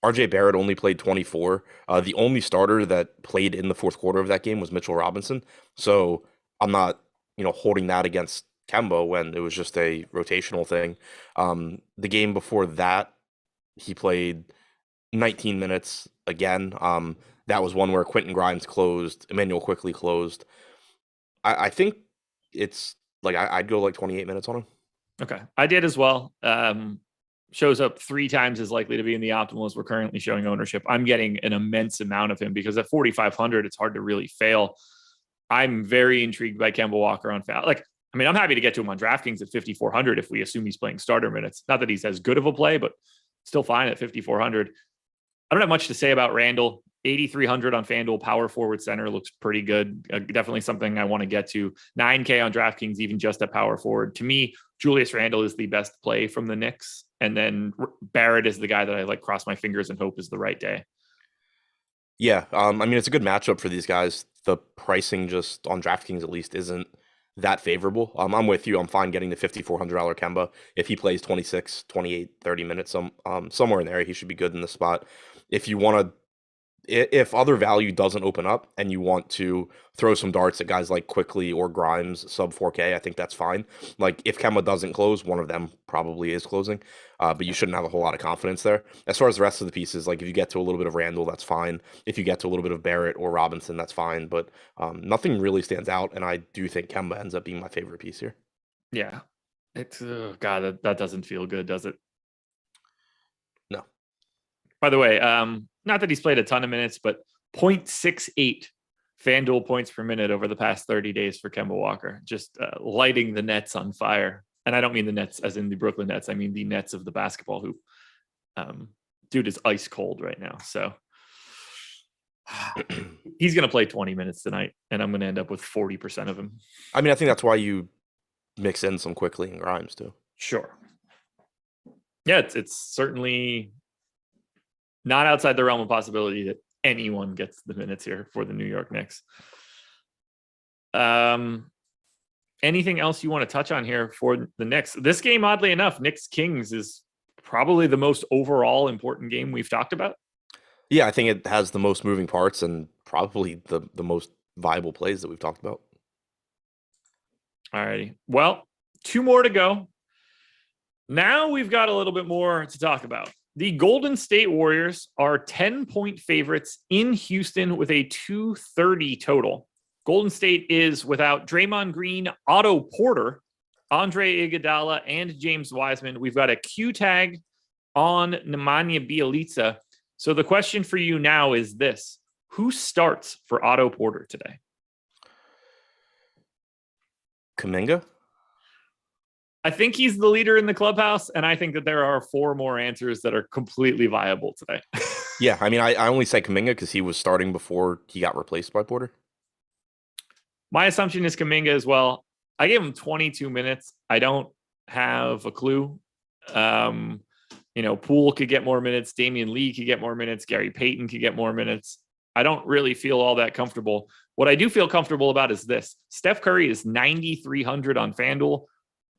RJ Barrett only played 24. The only starter that played in the fourth quarter of that game was Mitchell Robinson. So I'm not, holding that against Kemba when it was just a rotational thing. The game before that, he played 19 minutes again. That was one where Quentin Grimes closed, Emmanuel quickly closed. I think it's like I'd go like 28 minutes on him. Okay, I did as well. Shows up 3 times as likely to be in the optimal as we're currently showing ownership. I'm getting an immense amount of him because at 4,500, it's hard to really fail. I'm very intrigued by Kemba Walker on foul. I'm happy to get to him on DraftKings at 5,400 if we assume he's playing starter minutes. Not that he's as good of a play, but still fine at 5,400. I don't have much to say about Randall. 8,300 on FanDuel, power forward center looks pretty good. Definitely something I want to get to. 9K on DraftKings, even just at power forward. To me, Julius Randle is the best play from the Knicks. And then Barrett is the guy that I cross my fingers and hope is the right day. Yeah, it's a good matchup for these guys. The pricing just on DraftKings at least isn't that favorable. I'm with you. I'm fine getting the $5,400 Kemba. If he plays 26, 28, 30 minutes, somewhere in there, he should be good in the spot. If other value doesn't open up and you want to throw some darts at guys like Quickly or Grimes sub 4K, I think that's fine. Like if Kemba doesn't close, one of them probably is closing, but you shouldn't have a whole lot of confidence there. As far as the rest of the pieces, like if you get to a little bit of Randall, that's fine. If you get to a little bit of Barrett or Robinson, that's fine. But nothing really stands out, and I do think Kemba ends up being my favorite piece here. Yeah, it's God, that doesn't feel good, does it? No. By the way, not that he's played a ton of minutes, but 0.68 FanDuel points per minute over the past 30 days for Kemba Walker, just lighting the Nets on fire. And I don't mean the Nets as in the Brooklyn Nets. I mean the Nets of the basketball hoop. Dude is ice cold right now. So he's going to play 20 minutes tonight, and I'm going to end up with 40% of him. I mean, I think that's why you mix in some Quickly and Grimes too. Sure. Yeah, it's certainly not outside the realm of possibility that anyone gets the minutes here for the New York Knicks. Anything else you want to touch on here for the Knicks? This game, oddly enough, Knicks Kings is probably the most overall important game we've talked about. Yeah, I think it has the most moving parts and probably the most viable plays that we've talked about. All righty. Well, 2 more to go. Now we've got a little bit more to talk about. The Golden State Warriors are 10-point favorites in Houston with a 230 total. Golden State is without Draymond Green, Otto Porter, Andre Iguodala, and James Wiseman. We've got a Q tag on Nemanja Bjelica. So the question for you now is this: who starts for Otto Porter today? Kuminga? I think he's the leader in the clubhouse, and I think that there are 4 more answers that are completely viable today. Yeah, I mean, I only say Kuminga because he was starting before he got replaced by Porter. My assumption is Kuminga as well. I gave him 22 minutes. I don't have a clue. Poole could get more minutes. Damian Lee could get more minutes. Gary Payton could get more minutes. I don't really feel all that comfortable. What I do feel comfortable about is this. Steph Curry is 9,300 on FanDuel.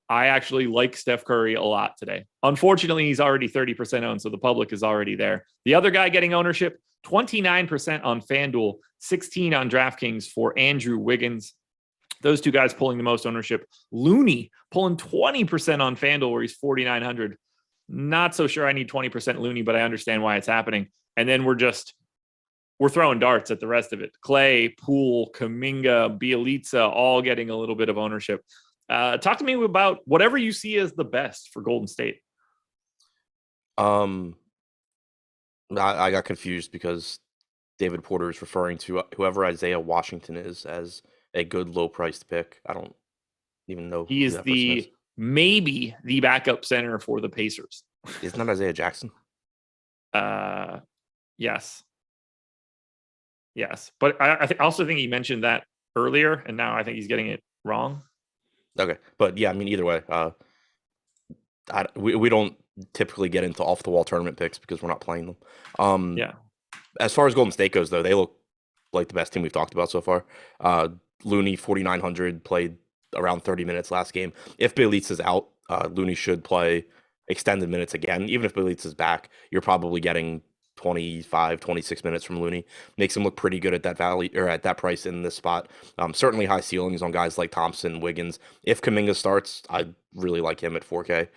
I actually like Steph Curry a lot today. Unfortunately, he's already 30% owned, so the public is already there. The other guy getting ownership, 29% on FanDuel, 16 on DraftKings for Andrew Wiggins. Those 2 guys pulling the most ownership. Looney pulling 20% on FanDuel where he's 4,900. Not so sure I need 20% Looney, but I understand why it's happening. And then we're throwing darts at the rest of it. Clay, Poole, Kuminga, Bjelica, all getting a little bit of ownership. Talk to me about whatever you see as the best for Golden State. I got confused because David Porter is referring to whoever Isaiah Washington is as a good low-priced pick. I don't even know. He is maybe the backup center for the Pacers. Isn't that Isaiah Jackson? Yes. But I also think he mentioned that earlier, and now I think he's getting it wrong. Okay, but yeah, I mean, either way, we don't typically get into off-the-wall tournament picks because we're not playing them. Yeah. As far as Golden State goes, though, they look like the best team we've talked about so far. Looney, 4,900, played around 30 minutes last game. If Bjelica's out, Looney should play extended minutes again. Even if Bjelica's back, you're probably getting 25, 26 minutes from Looney. Makes him look pretty good at that value or at that price in this spot. Certainly high ceilings on guys like Thompson, Wiggins. If Kuminga starts, I really like him at 4K.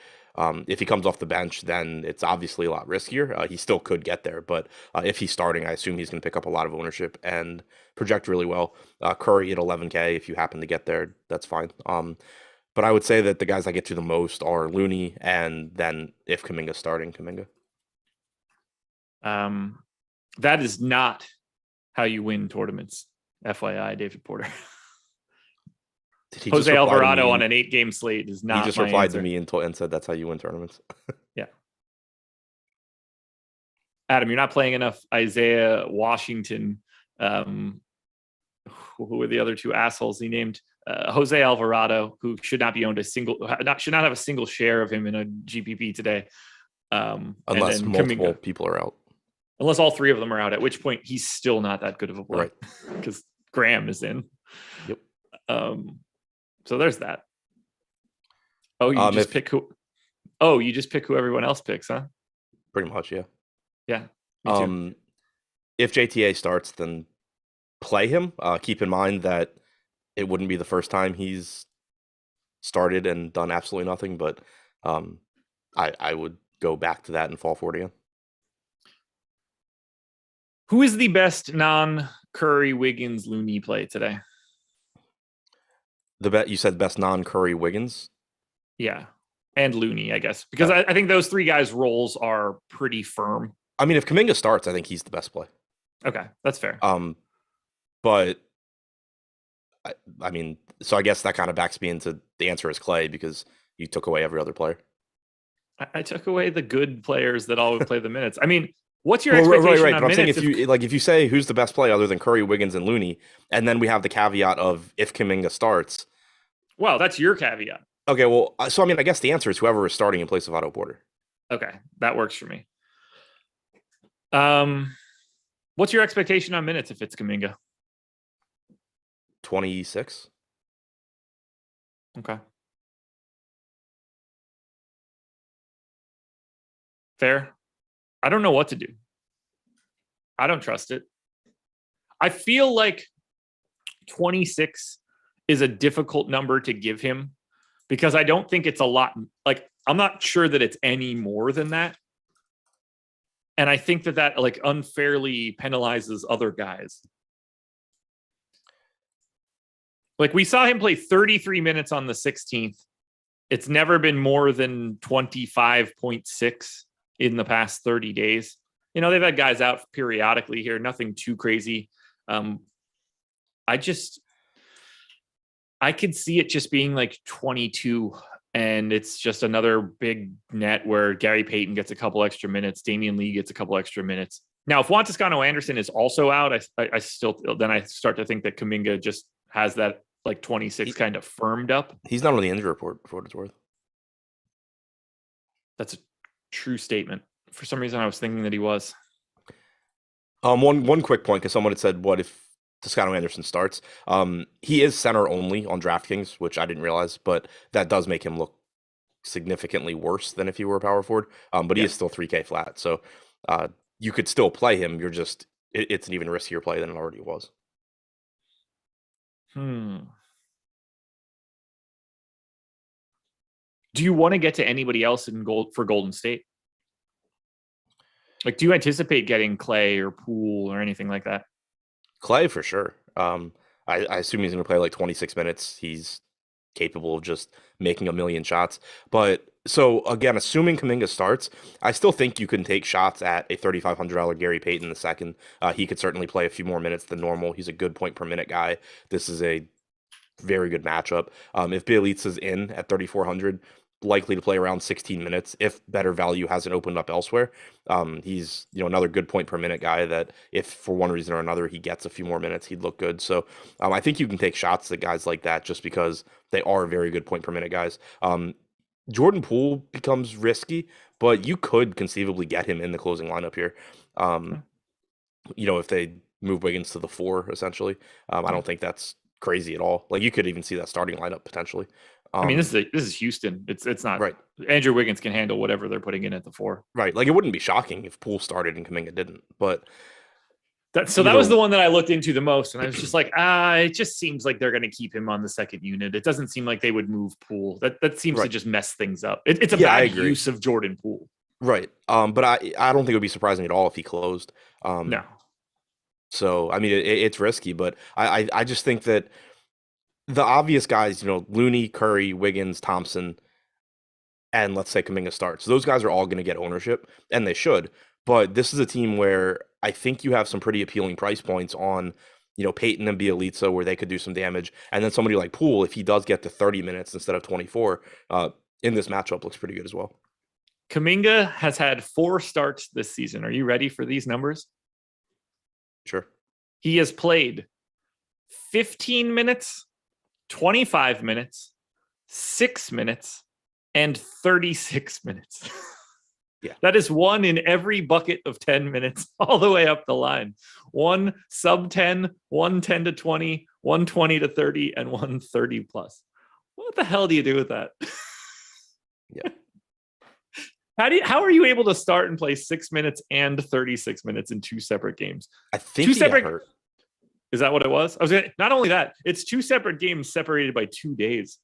If he comes off the bench, then it's obviously a lot riskier. He still could get there, but if he's starting, I assume he's going to pick up a lot of ownership and project really well. Curry at 11K, if you happen to get there, that's fine. But I would say that the guys I get to the most are Looney, and then if Kuminga's starting, Kuminga. That is not how you win tournaments. FYI, David Porter. Jose Alvarado on an 8-game slate is not. He just replied to me and said that's how you win tournaments. Yeah. Adam, you're not playing enough Isaiah Washington. Who were the other 2 assholes he named? Jose Alvarado, who should not be owned should not have a single share of him in a GPP today. Unless multiple people are out. Unless all 3 of them are out, at which point he's still not that good of a play. Right. Because Graham is in. Yep. So there's that. Oh, you just pick who? Oh, you just pick who everyone else picks, huh? Pretty much, yeah. Yeah. Me too. If JTA starts, then play him. Keep in mind that it wouldn't be the first time he's started and done absolutely nothing, but I would go back to that and fall for it again. Who is the best non-Curry, Wiggins, Looney play today? You said best non-Curry, Wiggins? Yeah. And Looney, I guess. Because I think those 3 guys' roles are pretty firm. I mean, if Kuminga starts, I think he's the best play. Okay, that's fair. But I mean, so I guess that kind of backs me into the answer is Clay because you took away every other player. I took away the good players that all would play the minutes. I mean, what's your expectation right. on But I'm saying minutes? if you say who's the best player other than Curry, Wiggins, and Looney, and then we have the caveat of if Kuminga starts. Well, that's your caveat. Okay, well, so I mean, I guess the answer is whoever is starting in place of Otto Porter. Okay, that works for me. What's your expectation on minutes if it's Kuminga? 26. Okay. Fair. I don't know what to do. I don't trust it. I feel like 26 is a difficult number to give him because I don't think it's a lot. Like, I'm not sure that it's any more than that. And I think that like unfairly penalizes other guys. Like, we saw him play 33 minutes on the 16th. It's never been more than 25.6 in the past 30 days. You know, they've had guys out periodically here, nothing too crazy. I could see it just being like 22, and it's just another big net where Gary Payton gets a couple extra minutes, Damian Lee gets a couple extra minutes. Now, if Juan Toscano Anderson is also out, I start to think that Kuminga just has that like 26 kind of firmed up. He's not on the injury report for what it's worth. That's a true statement. For some reason, I was thinking that he was. One quick point, because someone had said, what if Toscano Anderson starts? He is center only on DraftKings, which I didn't realize, but that does make him look significantly worse than if he were a power forward. But he is still 3K flat, so you could still play him. You're just it's an even riskier play than it already was. Do you want to get to anybody else in for Golden State? Like, do you anticipate getting Clay or Poole or anything like that? Clay for sure. I assume he's going to play like 26 minutes. He's capable of just making a million shots. But so again, assuming Kuminga starts, I still think you can take shots at a $3,500 Gary Payton the second. He could certainly play a few more minutes than normal. He's a good point per minute guy. This is a very good matchup. If Bielitsa's in at 3,400, likely to play around 16 minutes if better value hasn't opened up elsewhere. He's another good point per minute guy that if for one reason or another he gets a few more minutes, he'd look good. So I think you can take shots at guys like that just because they are very good point per minute guys. Jordan Poole becomes risky, but you could conceivably get him in the closing lineup here. If they move Wiggins to the 4, essentially. I don't think that's crazy at all. Like, you could even see that starting lineup potentially. I mean, this is Houston. It's not right. Andrew Wiggins can handle whatever they're putting in at the 4. Right. Like, it wouldn't be shocking if Poole started and Kuminga didn't. But that was the one that I looked into the most, and I was just like, it just seems like they're going to keep him on the second unit. It doesn't seem like they would move Poole. That seems to just mess things up. It's a bad use of Jordan Poole. Right. But I don't think it would be surprising at all if he closed. No. So I mean, it's risky, but I just think that the obvious guys, Looney, Curry, Wiggins, Thompson, and let's say Kuminga starts. Those guys are all going to get ownership, and they should. But this is a team where I think you have some pretty appealing price points on, Peyton and Bielitsa, where they could do some damage. And then somebody like Poole, if he does get to 30 minutes instead of 24, in this matchup looks pretty good as well. Kuminga has had 4 starts this season. Are you ready for these numbers? Sure. He has played 15 minutes, 25 minutes, 6 minutes, and 36 minutes. Yeah. That is one in every bucket of 10 minutes all the way up the line. One sub 10, one 10 to 20, one 20 to 30, and one 30 plus. What the hell do you do with that? Yeah. How are you able to start and play 6 minutes and 36 minutes in 2 separate games? I think he got hurt. Is that what it was? Not only that, it's 2 separate games separated by 2 days.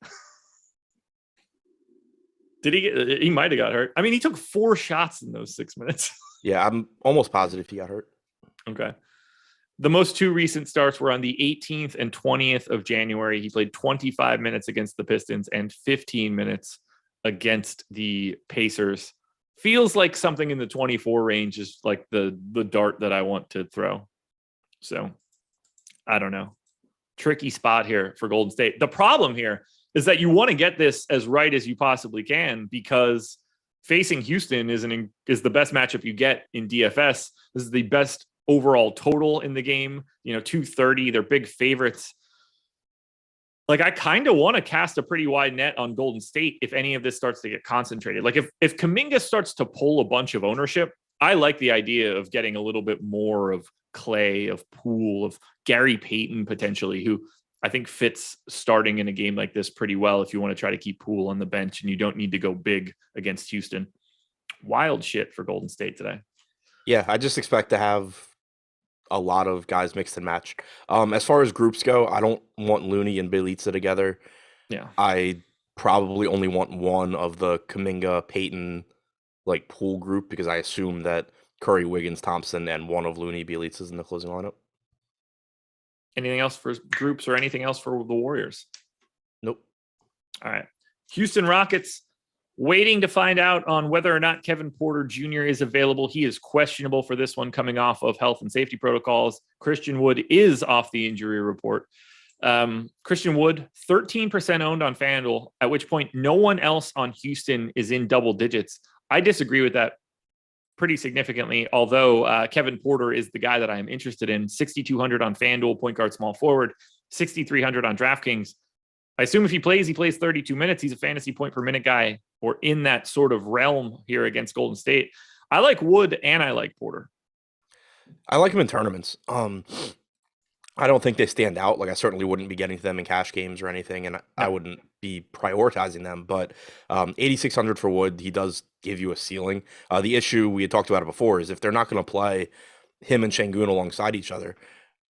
He might have got hurt. I mean, he took 4 shots in those 6 minutes. Yeah, I'm almost positive he got hurt. Okay. The most 2 recent starts were on the 18th and 20th of January. He played 25 minutes against the Pistons and 15 minutes against the Pacers. Feels like something in the 24 range is like the dart that I want to throw. So I don't know. Tricky spot here for Golden State. The problem here is that you want to get this as right as you possibly can, because facing Houston is the best matchup you get in DFS. This is the best overall total in the game. 230. They're big favorites. Like, I kind of want to cast a pretty wide net on Golden State if any of this starts to get concentrated. Like, if Kuminga starts to pull a bunch of ownership, I like the idea of getting a little bit more of Clay, of Poole, of Gary Payton potentially, who I think fits starting in a game like this pretty well if you want to try to keep Poole on the bench and you don't need to go big against Houston. Wild shit for Golden State today. Yeah, I just expect to have a lot of guys mixed and matched. As far as groups go, I don't want Looney and Bjelica together. Yeah. I probably only want one of the Kuminga, Payton, like Poole group, because I assume that Curry, Wiggins, Thompson, and one of Looney, Bjelica is in the closing lineup. Anything else for groups or anything else for the Warriors? Nope. All right. Houston Rockets waiting to find out on whether or not Kevin Porter Jr. is available. He is questionable for this one, coming off of health and safety protocols. Christian Wood is off the injury report. Christian Wood, 13% owned on FanDuel, at which point no one else on Houston is in double digits. I disagree with that pretty significantly, although Kevin Porter is the guy that I am interested in. 6,200 on FanDuel, point guard, small forward, 6,300 on DraftKings. I assume if he plays 32 minutes. He's a fantasy point per minute guy, or in that sort of realm here against Golden State. I like Wood and I like Porter. I like him in tournaments. I don't think they stand out. Like, I certainly wouldn't be getting to them in cash games or anything, and I wouldn't be prioritizing them. But 8,600 for Wood, he does give you a ceiling. The issue, we had talked about it before, is if they're not going to play him and Şengün alongside each other,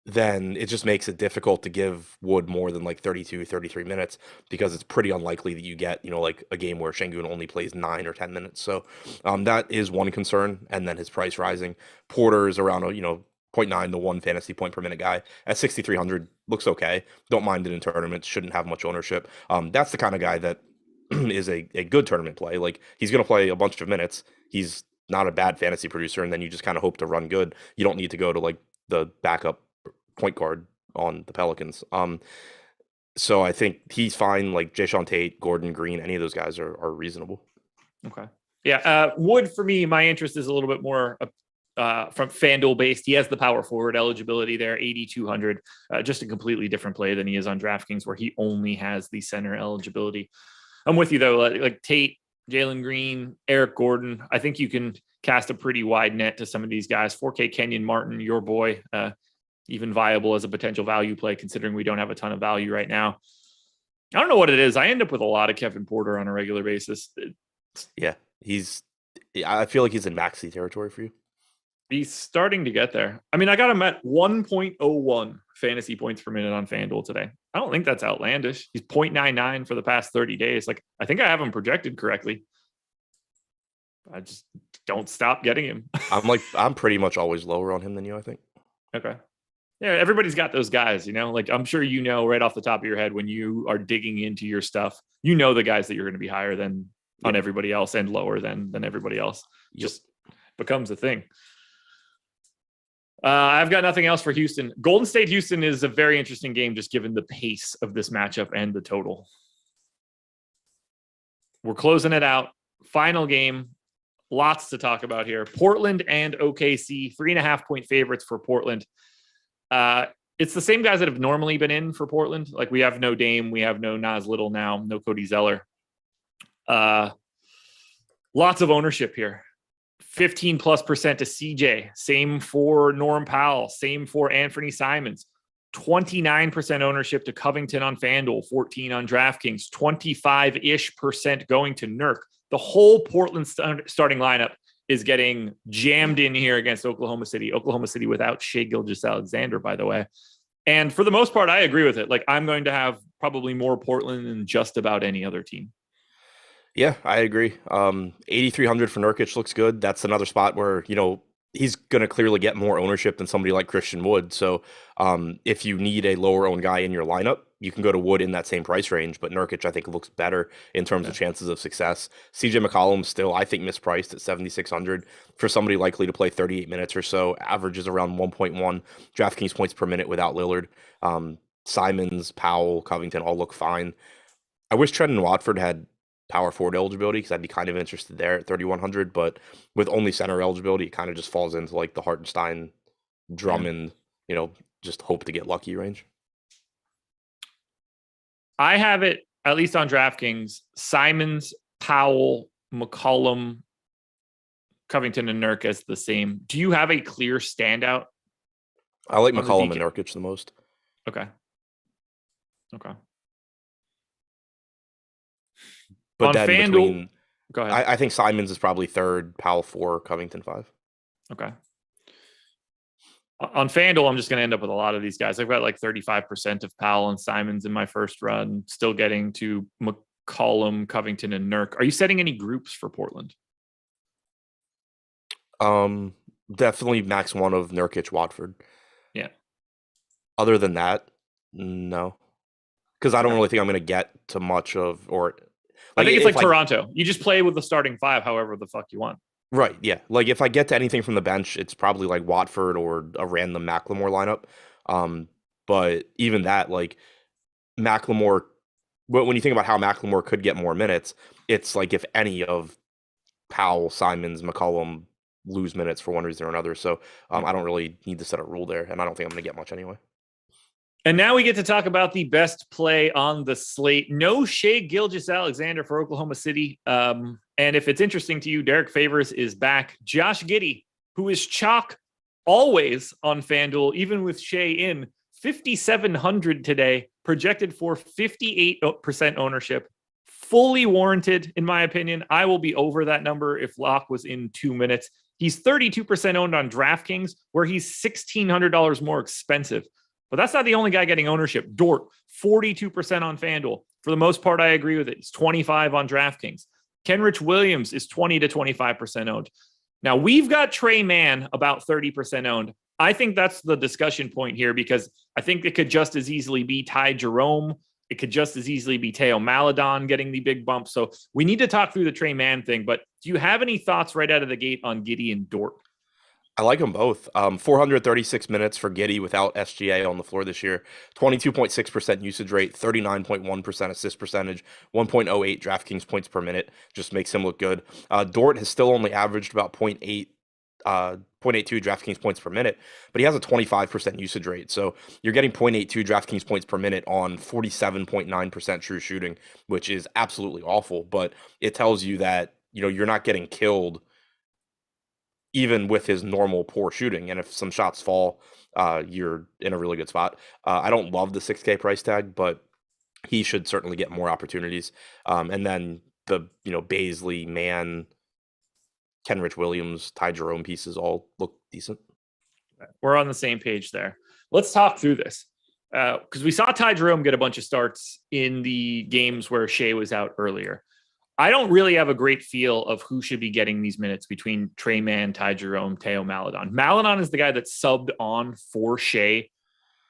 then it just makes it difficult to give Wood more than like 32, 33 minutes, because it's pretty unlikely that you get, like a game where Şengün only plays 9 or 10 minutes. So that is one concern. And then his price rising. Porter is around, 0.9 to 1 fantasy point per minute guy at 6,300. Looks okay. Don't mind it in tournaments. Shouldn't have much ownership. That's the kind of guy that is a good tournament play. Like, he's going to play a bunch of minutes. He's not a bad fantasy producer. And then you just kind of hope to run good. You don't need to go to like the backup point guard on the Pelicans. So I think he's fine. Like Jayshawn Tate, Gordon, Green, any of those guys are reasonable. Okay. Yeah. Wood, for me, my interest is a little bit more from FanDuel based. He has the power forward eligibility there, 8,200, just a completely different play than he is on DraftKings, where he only has the center eligibility. I'm with you though. Like Tate, Jalen Green, Eric Gordon, I think you can cast a pretty wide net to some of these guys. 4K Kenyon Martin, your boy, even viable as a potential value play, considering we don't have a ton of value right now. I don't know what it is. I end up with a lot of Kevin Porter on a regular basis. Yeah, I feel like he's in maxi territory for you. He's starting to get there. I mean, I got him at 1.01 fantasy points per minute on FanDuel today. I don't think that's outlandish. He's 0.99 for the past 30 days. Like, I think I have him projected correctly. I just don't stop getting him. I'm pretty much always lower on him than you, I think. Okay. Yeah, everybody's got those guys, like, I'm sure right off the top of your head when you are digging into your stuff, the guys that you're going to be higher than on everybody else and lower than everybody else. Just becomes a thing. I've got nothing else for Houston. Golden State Houston is a very interesting game, just given the pace of this matchup and the total. We're closing it out. Final game. Lots to talk about here. Portland and OKC, 3.5-point favorites for Portland. It's the same guys that have normally been in for Portland. Like, we have no Dame, we have no Nas Little now, no Cody Zeller. Lots of ownership here. 15+% to CJ. Same for Norm Powell. Same for Anthony Simons. 29% ownership to Covington on FanDuel. 14 on DraftKings. 25-ish% going to Nurk. The whole Portland starting lineup is getting jammed in here against Oklahoma City. Oklahoma City without Shai Gilgeous-Alexander, by the way. And for the most part, I agree with it. Like, I'm going to have probably more Portland than just about any other team. Yeah, I agree. 8,300 for Nurkic looks good. That's another spot where, he's going to clearly get more ownership than somebody like Christian Wood. So if you need a lower owned guy in your lineup, you can go to Wood in that same price range. But Nurkic, I think, looks better in terms of chances of success. CJ McCollum still, I think, mispriced at 7,600 for somebody likely to play 38 minutes or so. Averages around 1.1 DraftKings points per minute without Lillard. Simons, Powell, Covington all look fine. I wish Trendon Watford had power forward eligibility because I'd be kind of interested there at 3,100. But with only center eligibility, it kind of just falls into like the Hartenstein, Drummond, just hope to get lucky range. I have it, at least on DraftKings, Simons, Powell, McCollum, Covington, and Nurk as the same. Do you have a clear standout? I like McCollum and Nurkic the most. Okay. But on then FanDuel, go ahead. I think Simons is probably 3rd, Powell 4, Covington 5. Okay. On FanDuel, I'm just going to end up with a lot of these guys. I've got like 35% of Powell and Simons in my first run, still getting to McCollum, Covington, and Nurk. Are you setting any groups for Portland? Definitely max 1 of Nurkic, Watford. Yeah. Other than that, no. Because I don't really think I'm going to get to much of, or I think it's like Toronto. You just play with the starting 5 however the fuck you want. Right, yeah. Like if I get to anything from the bench, it's probably like Watford or a random Macklemore lineup. But even that, like Macklemore, when you think about how Macklemore could get more minutes, it's like if any of Powell, Simons, McCollum lose minutes for one reason or another. So I don't really need to set a rule there, and I don't think I'm going to get much anyway. And now we get to talk about the best play on the slate. No Shai Gilgeous-Alexander for Oklahoma City. And if it's interesting to you, Derek Favors is back. Josh Giddey, who is chalk always on FanDuel, even with Shai in, 5,700 today, projected for 58% ownership. Fully warranted, in my opinion. I will be over that number if Locke was in 2 minutes. He's 32% owned on DraftKings, where he's $1,600 more expensive. But that's not the only guy getting ownership. Dort, 42% on FanDuel. For the most part, I agree with it. He's 25 on DraftKings. Kenrich Williams is 20 to 25% owned. Now, we've got Trey Mann about 30% owned. I think that's the discussion point here because I think it could just as easily be Ty Jerome. It could just as easily be Teo Maledon getting the big bump. So we need to talk through the Trey Mann thing. But do you have any thoughts right out of the gate on Giddey and Dort? I like them both. 436 minutes for Giddey without SGA on the floor this year. 22.6% usage rate, 39.1% assist percentage, 1.08 DraftKings points per minute. Just makes him look good. Dort has still only averaged about 0.82 DraftKings points per minute, but he has a 25% usage rate. So you're getting 0.82 DraftKings points per minute on 47.9% true shooting, which is absolutely awful. But it tells you that, you're not getting killed even with his normal poor shooting. And if some shots fall, you're in a really good spot. I don't love the 6K price tag, but he should certainly get more opportunities. And then the, Baisley, Mann, Kenrich Williams, Ty Jerome pieces all look decent. We're on the same page there. Let's talk through this. Because we saw Ty Jerome get a bunch of starts in the games where Shai was out earlier. I don't really have a great feel of who should be getting these minutes between Trey Mann, Ty Jerome, Teo Maledon. Maledon is the guy that subbed on for Shai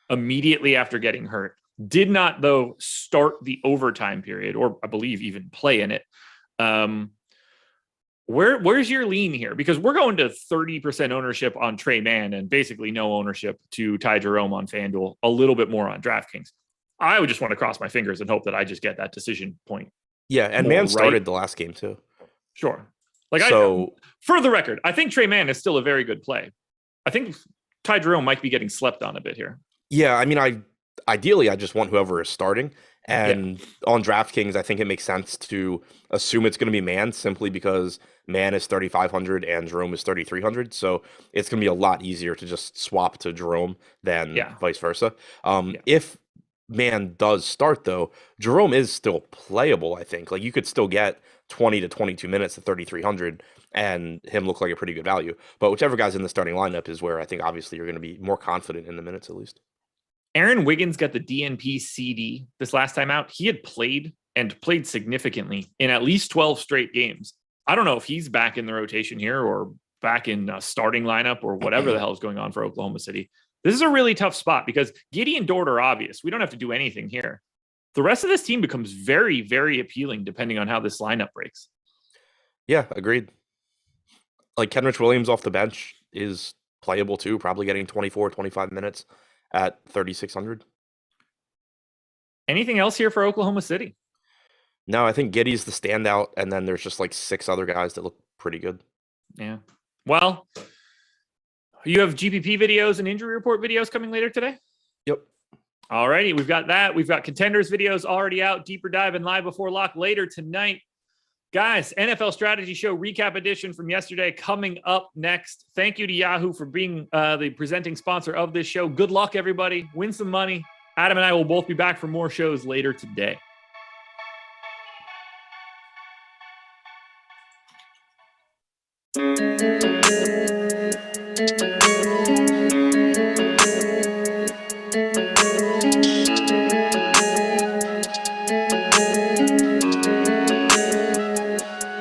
immediately after getting hurt. Did not, though, start the overtime period, or I believe even play in it. Where's your lean here? Because we're going to 30% ownership on Trey Mann and basically no ownership to Ty Jerome on FanDuel, a little bit more on DraftKings. I would just want to cross my fingers and hope that I just get that decision point. Yeah, and Mann started the last game too. Sure. For the record, I think Trey Mann is still a very good play. I think Ty Jerome might be getting slept on a bit here. Yeah, I mean, ideally I just want whoever is starting. And on DraftKings, I think it makes sense to assume it's going to be Mann simply because Mann is 3,500 and Jerome is 3,300. So it's going to be a lot easier to just swap to Jerome than vice versa. If Mann does start, though, Jerome is still playable, I think. Like, you could still get 20 to 22 minutes at 3,300 and him look like a pretty good value. But whichever guy's in the starting lineup is where I think, obviously, you're going to be more confident in the minutes, at least. Aaron Wiggins got the DNP CD this last time out. He had played significantly in at least 12 straight games. I don't know if he's back in the rotation here or back in a starting lineup or whatever the hell is going on for Oklahoma City. This is a really tough spot because Giddey and Dort are obvious. We don't have to do anything here. The rest of this team becomes very, very appealing depending on how this lineup breaks. Yeah, agreed. Like Kenrich Williams off the bench is playable too, probably getting 24, 25 minutes at 3,600. Anything else here for Oklahoma City? No, I think Giddey's the standout, and then there's just like 6 other guys that look pretty good. Yeah. Well, you have GPP videos and injury report videos coming later today? Yep. All righty. We've got that. We've got contenders videos already out. Deeper dive and live before lock later tonight. Guys, NFL Strategy Show recap edition from yesterday coming up next. Thank you to Yahoo for being the presenting sponsor of this show. Good luck, everybody. Win some money. Adam and I will both be back for more shows later today.